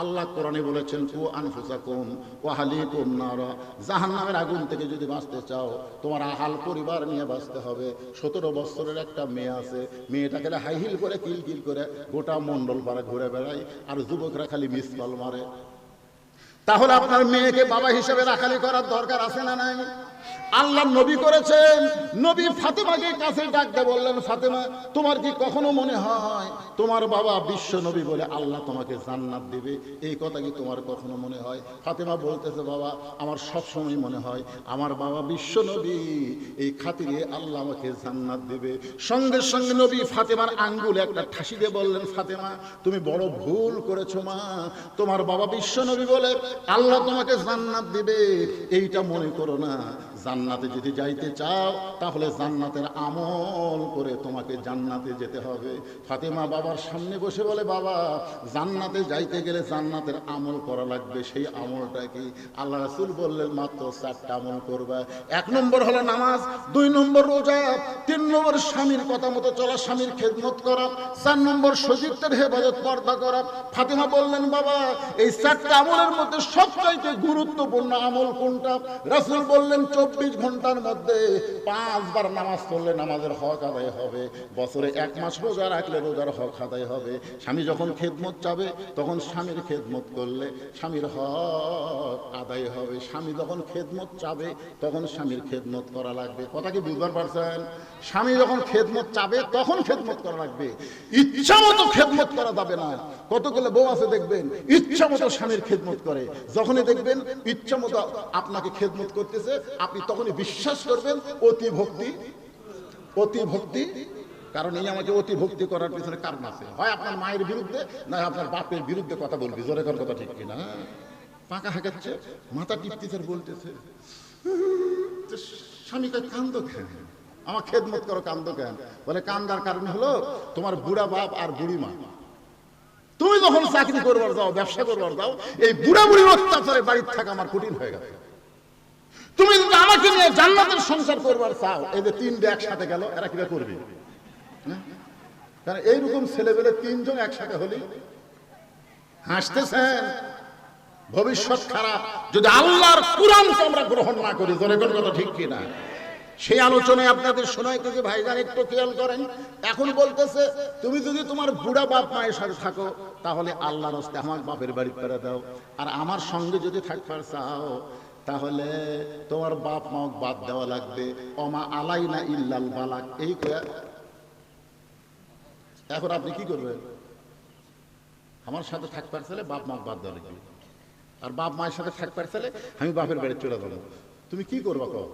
আল্লাহ কোরআনে বলেছেন, কু আনফুসাকুম ওয়া আহলিকুম নারা, জাহান্নামের আগুন থেকে যদি বাঁচতে চাও তোমার আহাল পরিবার নিয়ে বাঁচতে হবে। 17 বছরের একটা মেয়ে আছে, মেয়েটাকে হাই হিল করে কিলকিল করে গোটা মন্ডল পাড়া ঘুরে বেড়ায় আর যুবকরা খালি মিস কল মারে। তাহলে আপনার মেয়েকে বাবা হিসেবে রাখালি করার দরকার আছে না নাই? আল্লাহ নবী করেছেন, নবী ফাতেমাকে কাছে ডাকতে বললেন, ফাতেমা তোমার কি কখনো মনে হয় তোমার বাবা বিশ্ব নবী বলে আল্লাহ তোমাকে জান্নাত দিবে? এই কথা কি তোমার কখনো মনে হয়? ফাতেমা বলতেছে, বাবা আমার সব সময় মনে হয় আমার বাবা বিশ্ব নবী, এই খাতিরে আল্লাহ আমাকে জান্নাত দিবে। সঙ্গে সঙ্গে নবী ফাতেমার আঙ্গুলে একটা ঠাসি দিয়ে বললেন, ফাতেমা তুমি বড় ভুল করেছো মা, তোমার বাবা বিশ্ব নবী বলে আল্লাহ তোমাকে জান্নাত দিবে এইটা মনে করো না। জান্নাতে যদি যাইতে চাও তাহলে জান্নাতের আমল করে তোমাকে জান্নাতে যেতে হবে। ফাতেমা বাবার সামনে বসে বলে, বাবা জান্নাতে যাইতে গেলে জান্নাতের আমল করা লাগবে, সেই আমলটা কি? আল্লাহ রাসূল বললেন, মাত্র 4টা আমল করবা। 1 নম্বর হলো নামাজ, 2 নম্বর রোজা, 3 নম্বর স্বামীর কথা মতো চলা, স্বামীর খেদমত করা, 4 নম্বর সতীত্বের হেফাজত পর্দা করা। ফাতেমা বললেন, বাবা এই 4টা আমলের মধ্যে সবচাইতে গুরুত্বপূর্ণ আমল কোনটা? রাসূল বললেন, 24 ঘন্টার মধ্যে 5 বার নামাজ পড়লে নামাজের হক আদায় হবে, বছরে 1 মাস রোজা রাখলে রোজার হক আদায় হবে। স্বামী যখন খেদমত চাবে তখন স্বামীর খেদমত করলে স্বামীর হক আদায় হবে। স্বামী যখন খেদমত চাবে তখন স্বামীর খেদমত করা লাগবে। কথা কি বুঝবার পারছেন? স্বামী যখন খেদমত চাবে তখন খেদমত করা লাগবে, ইচ্ছা মতো খেদমত করা যাবে না। কতগুলো বউ আছে দেখবেন ইচ্ছা মতো স্বামীর খেদমত করে, যখনই দেখবেন ইচ্ছা মতো আপনাকে খেদমত করতেছে আপনি তখনই বিশ্বাস করবেন অতি ভক্তি, অতি ভক্তি। কারণ এই আমাকে অতি ভক্তি করার পিছনে কারণ আছে, হয় আপনার মায়ের বিরুদ্ধে না আপনার বাপের বিরুদ্ধে কথা বলবি। জোরে কর কথা ঠিক কিনা? পাকা হাঁকাচ্ছে, মাথা টিপতেছে, বলতেছে স্বামীকে কান্দ কেন, আমার খেদমত করো কান্দ কেন? বলে কান্দার কারণ হলো তোমার বুড়া বাপ আর বুড়ি মা, তুমি যখন চাকরি করবার যাও ব্যবসা করবার যাও এই বুড়া বুড়ির অত্যাচারে বাড়ির থাকা আমার কঠিন হয়ে গেছে। তুমি যদি আমাকে নিয়ে জান্নাতের সংসার করবার চাও, এই যে তিনটে একসাথে গেল, এরা কিভাবে করবে? কারণ এইরকম ছেলেবেলে তিনজন একসাথে হলে হাসতেছেন, ভবিষ্যৎ খারাপ যদি আল্লাহর কুরআনকে আমরা গ্রহণ না করি। জোরে কোন কথা ঠিক কিনা? সেই আলোচনায় আপনাদের শোনাইতেছে ভাইজান, একটু খেয়াল করেন। এখন বলতেছে তুমি যদি তোমার বুড়া বাপ মায়ের সাথে থাকো তাহলে আল্লাহর রাস্তায় আমার বাপের বাড়ি ফেরা দাও, আর আমার সঙ্গে যদি থাকবার চাও তাহলে তোমার বাপ মা বাদ দেওয়া লাগবে। ওমা আলাইনা ইল্লাল বালাগ। এই কয়া এখন আপনি কি করবেন? আমার সাথে থাকবার চাইলে বাপ মা বাদ দেওয়া লাগবে, আর বাপ মায়ের সাথে থাকবার চাইলে আমি বাপের বাড়ি চলে যাবো। তুমি কি করবা কও?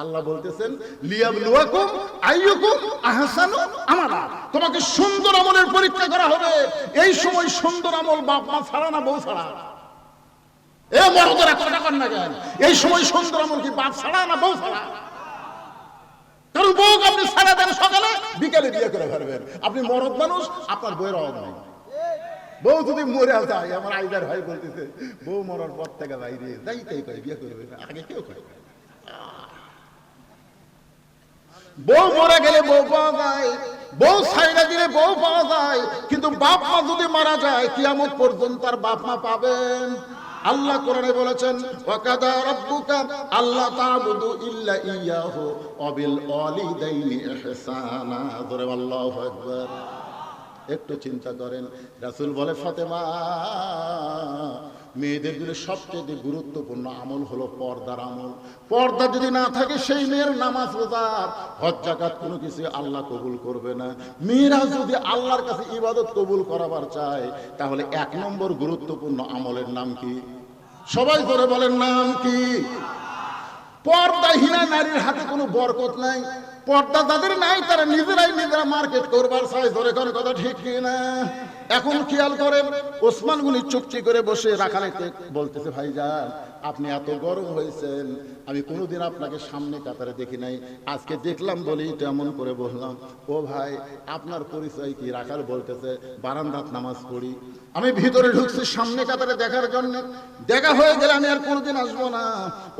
আল্লাহ বলতেছেন লিয়াবলুয়াকুম আইয়ুকুম আহসানু আমালা, তোমাকে সুন্দর আমলের পরীক্ষা করা হবে। এই সময় সুন্দর আমল বাপ মা ছাড়া না বউ ছাড়া? এ মরদেরা কথা কন না কেন? এই সময় সুন্দর আমল কি বাপ ছাড়া না বউ ছাড়া? কারণ বউকে আপনি ছাড়া দেন সকালে, বিকালে বিয়ে করে ফেলবেন। আপনি মরদ মানুষ, আপনার বউয়ের অভাব নাই। বউ যদি মরে যায়, আমার আইদার ভাই বলতেছে বউ মরার পর থেকে বাইরে যাইতেই করে বিয়ে করবে না, আগে কেউ করে। বউ মরে গেলে বউ পাওয়া যায়, বউ ছাইড়া দিলে বউ পাওয়া যায়, কিন্তু বাপ মা যদি মারা যায় কিয়ামত পর্যন্ত তার বাপ মা পাবেন। আল্লাহ কোরআনে বলেছেন ওয়াকাদা রাব্বুকা আল্লা তা'বুদু ইল্লা ইয়াহু ওয়া বিল ওয়ালিদাইনি ইহসানা। জোরে আল্লাহু আকবার। একটু চিন্তা করেন, রাসূল বলে ফাতেমা মেয়েদের জন্য সবচেয়ে গুরুত্বপূর্ণ আমল হলো পর্দার আমল। পর্দা যদি না থাকে সেই মেয়ের নামাজ রোজা হজ যাকাত কোনো কিছু আল্লাহ কবুল করবে না। মেয়েরা যদি আল্লাহর কাছে ইবাদত কবুল করাবার চায় তাহলে এক নম্বর গুরুত্বপূর্ণ আমলের নাম কি? সবাই করে বলেন, নাম কি? পর্দাহীনা নারীর হাতে কোনো বরকত নাই। পর্দা যাদের নাই তারা নিজেরা মার্কেট করবার চায়। ধরে কোন কথা ঠিক কিনা? এখন খেয়াল করেন, ওসমান গনি চুপচি করে বসে রাখালেতে বলতেছে ভাইজান আপনি এত গরম হয়েছেন, আমি কোনোদিন আপনাকে সামনে কাতারে দেখি নাই, আজকে দেখলাম বলেই তেমন করে বললাম। ও ভাই আপনার পরিচয় কি? রাখাল বলতেছে বারান্দাত নামাজ পড়ি, আমি ভিতরে ঢুকছি সামনে কাতারে দেখার জন্য, দেখা হয়ে গেলে আমি আর কোনোদিন আসবো না।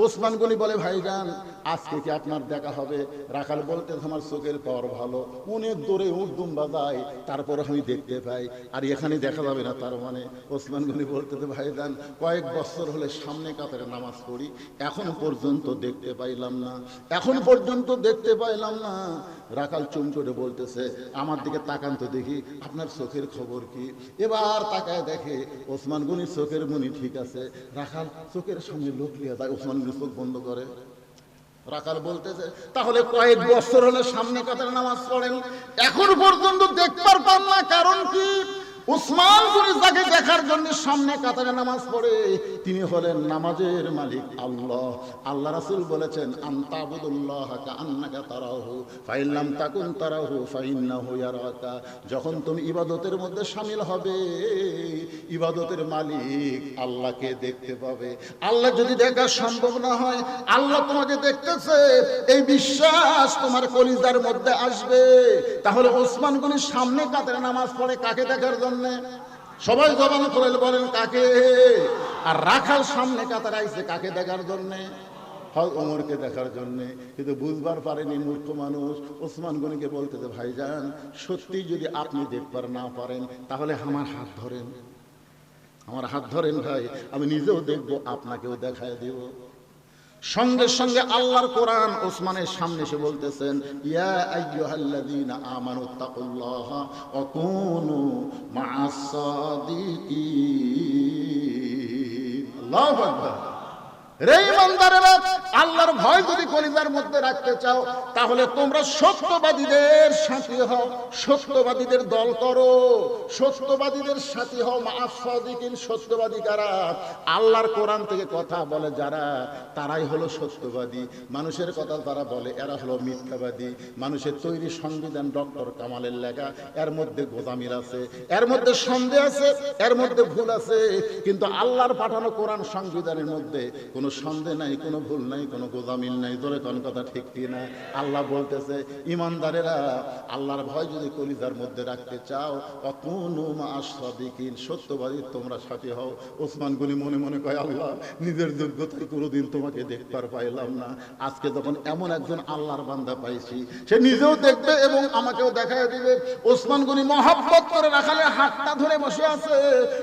ওসমান গনি বলে ভাইজান আজকে কি আপনার দেখা হবে? রাখাল বলতেছে আমার চোখের পাওয়ার ভালো, অনেক দূরে উর্দুম বাজায় তারপর আমি দেখতে পাই, আর এখানে দেখা যাবে না তার মানে? ওসমান গনি বলতেছে ভাইজান কয়েক বছর হলে সামনে কাতারে নামাজ পড়ি, এখনো পর্যন্ত দেখতে পাইলাম না, এখনো পর্যন্ত দেখতে পাইলাম না। রাখাল চুম করে বলতেছে আমার দিকে তাকান তো দেখি আপনার চোখের খবর কি? এবার তাকায় দেখে ওসমান গনির চোখের মনি ঠিক আছে। রাখাল চোখের সামনে লোক লিয়ে যায়, ওসমান গনি চোখ বন্ধ করে। রাখাল বলতেছে তাহলে কয়েক বছর হলে সামনে কাতারে নামাজ পড়েন, এখন পর্যন্ত দেখবার পান না, কারণ কি? উসমান গনি যাকে দেখার জন্য সামনে কাতারে নামাজ পড়ে তিনি হলেন নামাজের মালিক আল্লাহ। আল্লাহ রাসূল বলেছেন আনতাবুদুল্লাহ কাআন্নাকা তারাহু ফাইন লাম তাকুন তারাহু ফাইন্নাহু ইয়ারাকা। যখন তুমি ইবাদতের মধ্যে শামিল হবে ইবাদতের মালিক আল্লাহকে দেখতে পাবে। আল্লাহ যদি দেখা সম্ভব না হয়, আল্লাহ তোমাকে দেখতেছে এই বিশ্বাস তোমার কলিজার মধ্যে আসবে। তাহলে ওসমান গনি সামনে কাতারে নামাজ পড়ে কাকে দেখার জন্য? সবাই জবান খুলে বলেন কাকে? আর রাখাল সামনে কাতারে আইছে কাকে দেখার জন্য? ওমরকে দেখার জন্য। কিন্তু বুঝবার পারেনি মূর্খ মানুষ। ওসমান গনিকে বলতেছে ভাইজান সত্যি যদি আপনি দেখবার না পারেন তাহলে আমার হাত ধরেন, আমার হাত ধরেন ভাই, আমি নিজেও দেখবো আপনাকেও দেখায় দেব। সঙ্গে সঙ্গে আল্লাহর কোরআন ওসমানের সামনে এসে বলতেছেন ইয়া আইয়ুহাল্লাযীনা আমানুত্তাকুল্লাহা ওয়া কুনু মা'আস সাদিকিন। আল্লাহু আকবার। রে ইমানদারেরা, আল্লাহর ভয় যদি কলিজার মধ্যে রাখতে চাও তাহলে তোমরা সত্যবাদীদের সাথী হও, সত্যবাদীদের দল করো, সত্যবাদীদের সাথী হও। মা'আস সাদিকিন, সত্যবাদী কারা? আল্লাহর কোরআন থেকে কথা বলে যারা, তারাই হলো সত্যবাদী। মানুষের কথা যারা বলে এরা হলো মিথ্যাবাদী। মানুষের তৈরি সংবিধান ডক্টর কামালের লেখা, এর মধ্যে গোজামির আছে, এর মধ্যে সন্দেহ আছে, এর মধ্যে ভুল আছে, কিন্তু আল্লাহর পাঠানো কোরআন সংবিধানের মধ্যে কোনো কোনো সন্দেহ নাই, কোনো ভুল নাই, কোনো গোজামিল নাই। ধরে কোন কথা ঠিক কি না? আল্লাহ বলতেছে ইমানদারেরা আল্লাহর ভয় যদি কলিজার মধ্যে রাখতে চাও অকুনু মা'আস সাদিকিন, সত্যবাদী তোমরা সাথী হও। ওসমান গনি মনে মনে কয় আল্লাহ নিজের যোগ্যতায় কোনোদিন তোমাকে দেখবার পাইলাম না, আজকে যখন এমন একজন আল্লাহর বান্দা পাইছি সে নিজেও দেখবে এবং আমাকেও দেখায় দিবে। ওসমান গনি মহব্বত করে রাখালে হাতটা ধরে বসে আছে।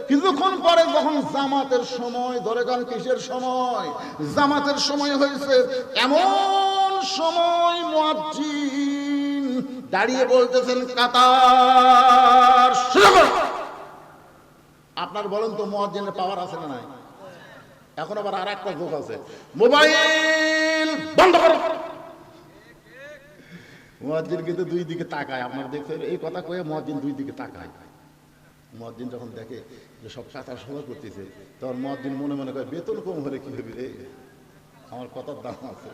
কিছুক্ষণ পরে যখন জামাতের সময়, ধরে গান কিসের সময়? জামাতের সময় হয়েছে। এমন সময় মুয়াজ্জিন দাঁড়িয়ে বলতেছেন কাতার শুরু করো। আপনার বলেন তো মুয়াজ্জিনের পাওয়ার আছে না নাই? এখন আবার আর একটা যোগ আছে, মোবাইল বন্ধ করো। মুয়াজ্জিন কিন্তু দুই দিকে তাকায়। আপনার দেখছেন এই কথা কয়ে মুয়াজ্জিন দুই দিকে তাকায়। মুয়াজ্জিন যখন দেখে যে সব কাতার সভা করতেছে তখন মুয়াজ্জিন মনে মনে করে বেতন কম হলে কি হবে রে, আমার কথার দাম আছে।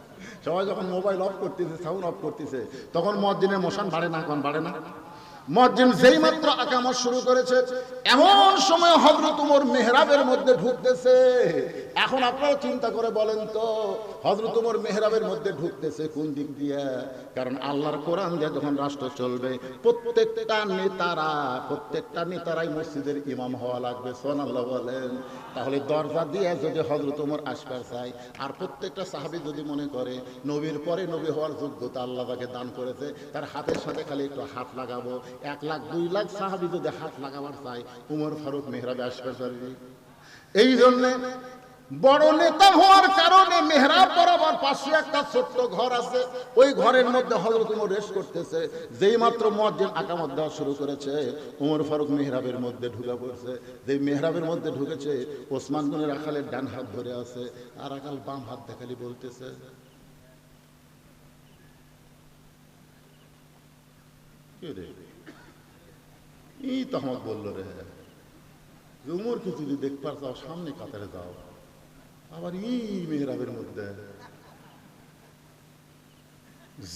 সবাই যখন মোবাইল অফ করতেছে, সাউন্ড অফ করতেছে, তখন মুয়াজ্জিনের মোশন বাড়ে না? কোন বাড়ে না? মুয়াজ্জিন যেই মাত্র আকামত শুরু করেছে এমন সময় হযরত ওমর মেহরাবের মধ্যে ঢুকতেছে। এখন আপনারা চিন্তা করে বলেন তো হযরত ওমর মেহরাবের মধ্যে ঢুকতেছে কোন দিক দিয়ে? কারণ আল্লাহর কোরআন দিয়ে যখন রাষ্ট্র চলবে প্রত্যেকটা নেতারাই মসজিদের ইমাম হওয়া লাগবে। সুবহানাল্লাহ বলেন। তাহলে দরজা দিয়ে যদি হযরত ওমর আসবার চায় আর প্রত্যেকটা সাহাবী যদি মনে করে নবীর পরে নবী হওয়ার যোগ্যতা আল্লাহ তাকে দান করেছে, তার হাতের সাথে খালি একটু হাত লাগাবো, 1 লাখ 2 লাখ সাহাবী যদি হাত লাগাবার চায় উমর ফারুক মেহরাবে আসবে পারবে? এই জন্য বড় নেতা হওয়ার কারণে মেহরাব বরাবর পাশে একটা ছোট্ট ঘর আছে, ওই ঘরের মধ্যে হযরত ওমর রেস্ট করতেছে। যেই মাত্র মুয়াজ্জিন আকামত দেওয়া শুরু করেছে ওমর ফারুক মেহরাবের মধ্যে ঢুকে পড়ছে। যেই মেহরাবের মধ্যে ঢুকেছে ওসমান গনি রাখালের ডান হাত ধরে আছে আর রাখাল বাম হাত দেখালি বলতেছে কি রে ই তহমত বলল রে, উমর কি যদি দেখবার চাও সামনে কাতারে যাও, আবার ই মেহরাবের মধ্যে।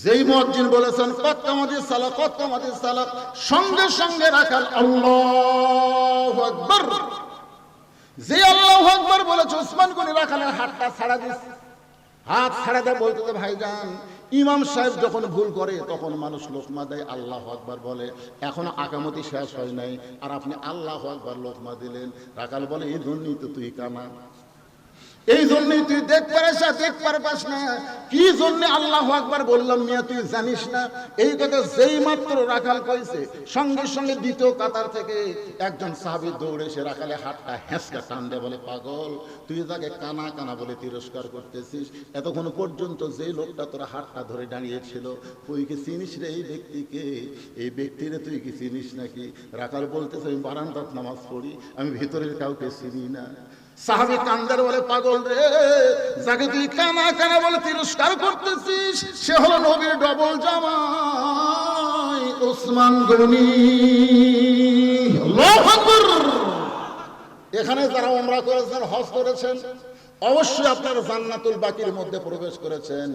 যেই মুয়াজ্জিন বলেছেন কত কামাতি সালাত, কত কামাতি সালাত, সঙ্গে সঙ্গে রাখাল আল্লাহু আকবার। যে আল্লাহু আকবার বলেছে ওসমান গনি রাখালের হাতটা ছাড়া দিছে। হাত ছাড়া দেয় বলতে ভাইজান ইমাম সাহেব যখন ভুল করে তখন মানুষ লোকমা দেয়, আল্লাহু আকবার বলে, এখনো আকামতি শেষ হয় নাই আর আপনি আল্লাহু আকবার লোকমা দিলেন। রাখাল বলে এই জন্যই তো তুই কানা, এই জন্যই তুই দেখবার পাস না, কি জন্য আল্লাহু আকবার বললাম মিয়া তুই জানিস না? এই কথা যেই মাত্র রাখাল কইছে সঙ্গে সঙ্গে দ্বিতীয় কাতার থেকে একজন সাহাবী দৌড়ে এসে রাখালে হাতটা হেঁচকা টান দেয়, বলে পাগল তুই যাকে কানা কানা বলে তিরস্কার করতেছিস, এতক্ষণ পর্যন্ত যে লোকটা তোর হাতটা ধরে দাঁড়িয়েছিল তুই কি চিনিস রে এই ব্যক্তিকে? এই ব্যক্তিরে তুই কি চিনিস নাকি? রাখাল বলতেছে আমি বারান্দাত নামাজ পড়ি, আমি ভিতরের কাউকে চিনি না। সাহাবী কান্দার বলে পাগল রে, যাকে তুই কানা কানা বলে তিরস্কার করতেছিস সে হলো নবীর ডবল জামাই ওসমান গনি। আল্লাহু আকবার। এখানে যারা উমরা করেছেন, হজ করেছেন, অবশ্যই আপনারা জান্নাতুল বাকির মধ্যে প্রবেশ করেছেন।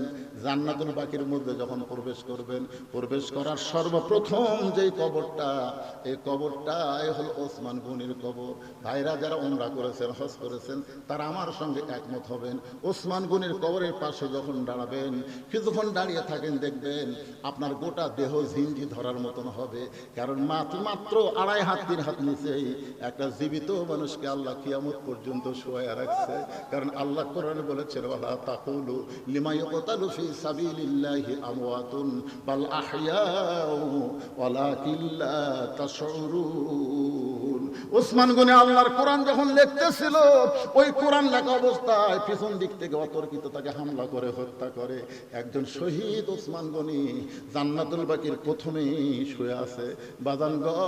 জান্নাতুল বাকির মধ্যে যখন প্রবেশ করবেন, প্রবেশ করার সর্বপ্রথম যেই কবরটা, এই কবরটাই হলো ওসমান গনির কবর। ভাইরা যারা উমরা করেছেন, হজ করেছেন, তারা আমার সঙ্গে একমত হবেন। ওসমান গনির কবরের পাশে যখন দাঁড়াবেন, কিছুক্ষণ দাঁড়িয়ে থাকেন, দেখবেন আপনার গোটা দেহ ঝিঞ্জি ধরার মতন হবে। কারণ মাত্র 2.5 হাত 3 হাত নিচেই একটা জীবিত মানুষকে আল্লাহ কিয়ামত পর্যন্ত শোয়া রাখছে। কারণ আল্লাহ কোরআনে বলেছেন ওয়ালা তাকুলু লিমা ইউকতালু ফি সাবিলিল্লাহি আমওয়াতুন বাল আহইয়াউ ওয়ালাকিন লা তাশউরুন। ওসমান গনি আল্লাহর কোরআন যখন লিখতেছিল ওই কোরআন লেখা অবস্থায় পিছন দিক থেকে অতর্কিত তাকে হামলা করে হত্যা করে একজন শহীদ ওসমান গনি জান্নাতুল বাকির প্রথমেই শুয়ে আছে। বাজান গো,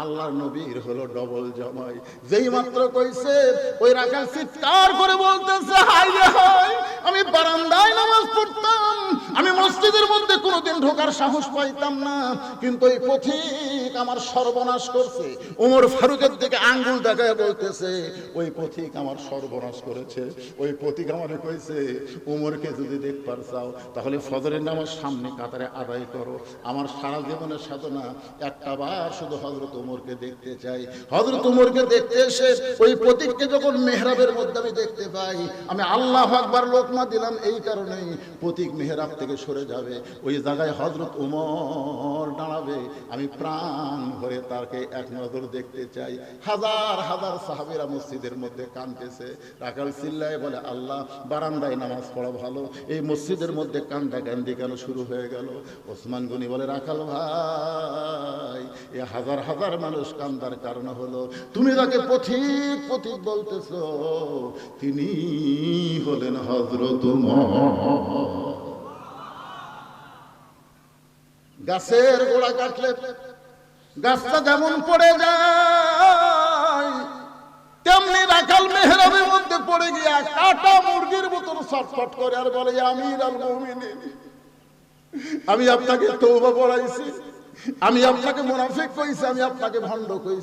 আল্লাহর নবীর হলো ডবল জামাই। যেই মাত্র কইছে ওই রাখাল চিৎকার করে বলতেছে হায় রে হায়, আমি বারান্দায় নামাজ পড়তাম, আমি মসজিদের মধ্যে কোনোদিন ঢোকার সাহস পাইতাম না, কিন্তু এই পথিক আমার সর্বনাশ করছে। ওমর ফারুকের দিকে আঙ্গুল দেখায় বলতেছে, ওই পথিক আমার সর্বনাশ করেছে, ওই পথিক আমারে কইছে ওমরকে যদি দেখবার চাও তাহলে ফজরের নামাজ সামনে কাতারে আদায় করো। আমার সারা জীবনের সাধনা একটা বার শুধু হযরত ওমরকে দেখতে চাই। হযরত ওমরকে দেখতে এসে ওই পথিককে যখন মেহরাবের মধ্যে আমি দেখতে পাই, আমি আল্লাহু আকবার লোকমা দিলাম এই কারণেই, পথিক মেহরাব থেকে সরে যাবে, ওই জায়গায় হযরত ওমর দাঁড়াবে, আমি প্রাণ ভরে তাকে এক নজর দেখতে চাই। হাজার হাজার সাহাবীরা মসজিদের মধ্যে কাঁদতেছে। রাখাল চিল্লায় বলে, আল্লাহ, বারান্দায় নামাজ পড়া ভালো, এই মসজিদের মধ্যে কান্দাকান্দি কেন শুরু হয়ে গেল? ওসমান গনি বলে, রাখাল ভাই, এ হাজার হাজার মানুষ কান্দার কারণ হলো তুমি তাকে পথিক পথিক বলতেছো, তিনি হলেন হযরত ওমর। গাছের গোড়া কাটলে গাছটা যেমন পড়ে যায়, তেমনি রাখাল মেহরাবের মধ্যে পড়ে গিয়া কাটা মুরগির মতন ছটফট করে আর বলে, আমির আল মুমিনিন, আমি আপনাকে তওবা পড়াইছি, আমি আপনাকে মুনাফিক কইছি, আমি আপনাকে ভণ্ড কইছি।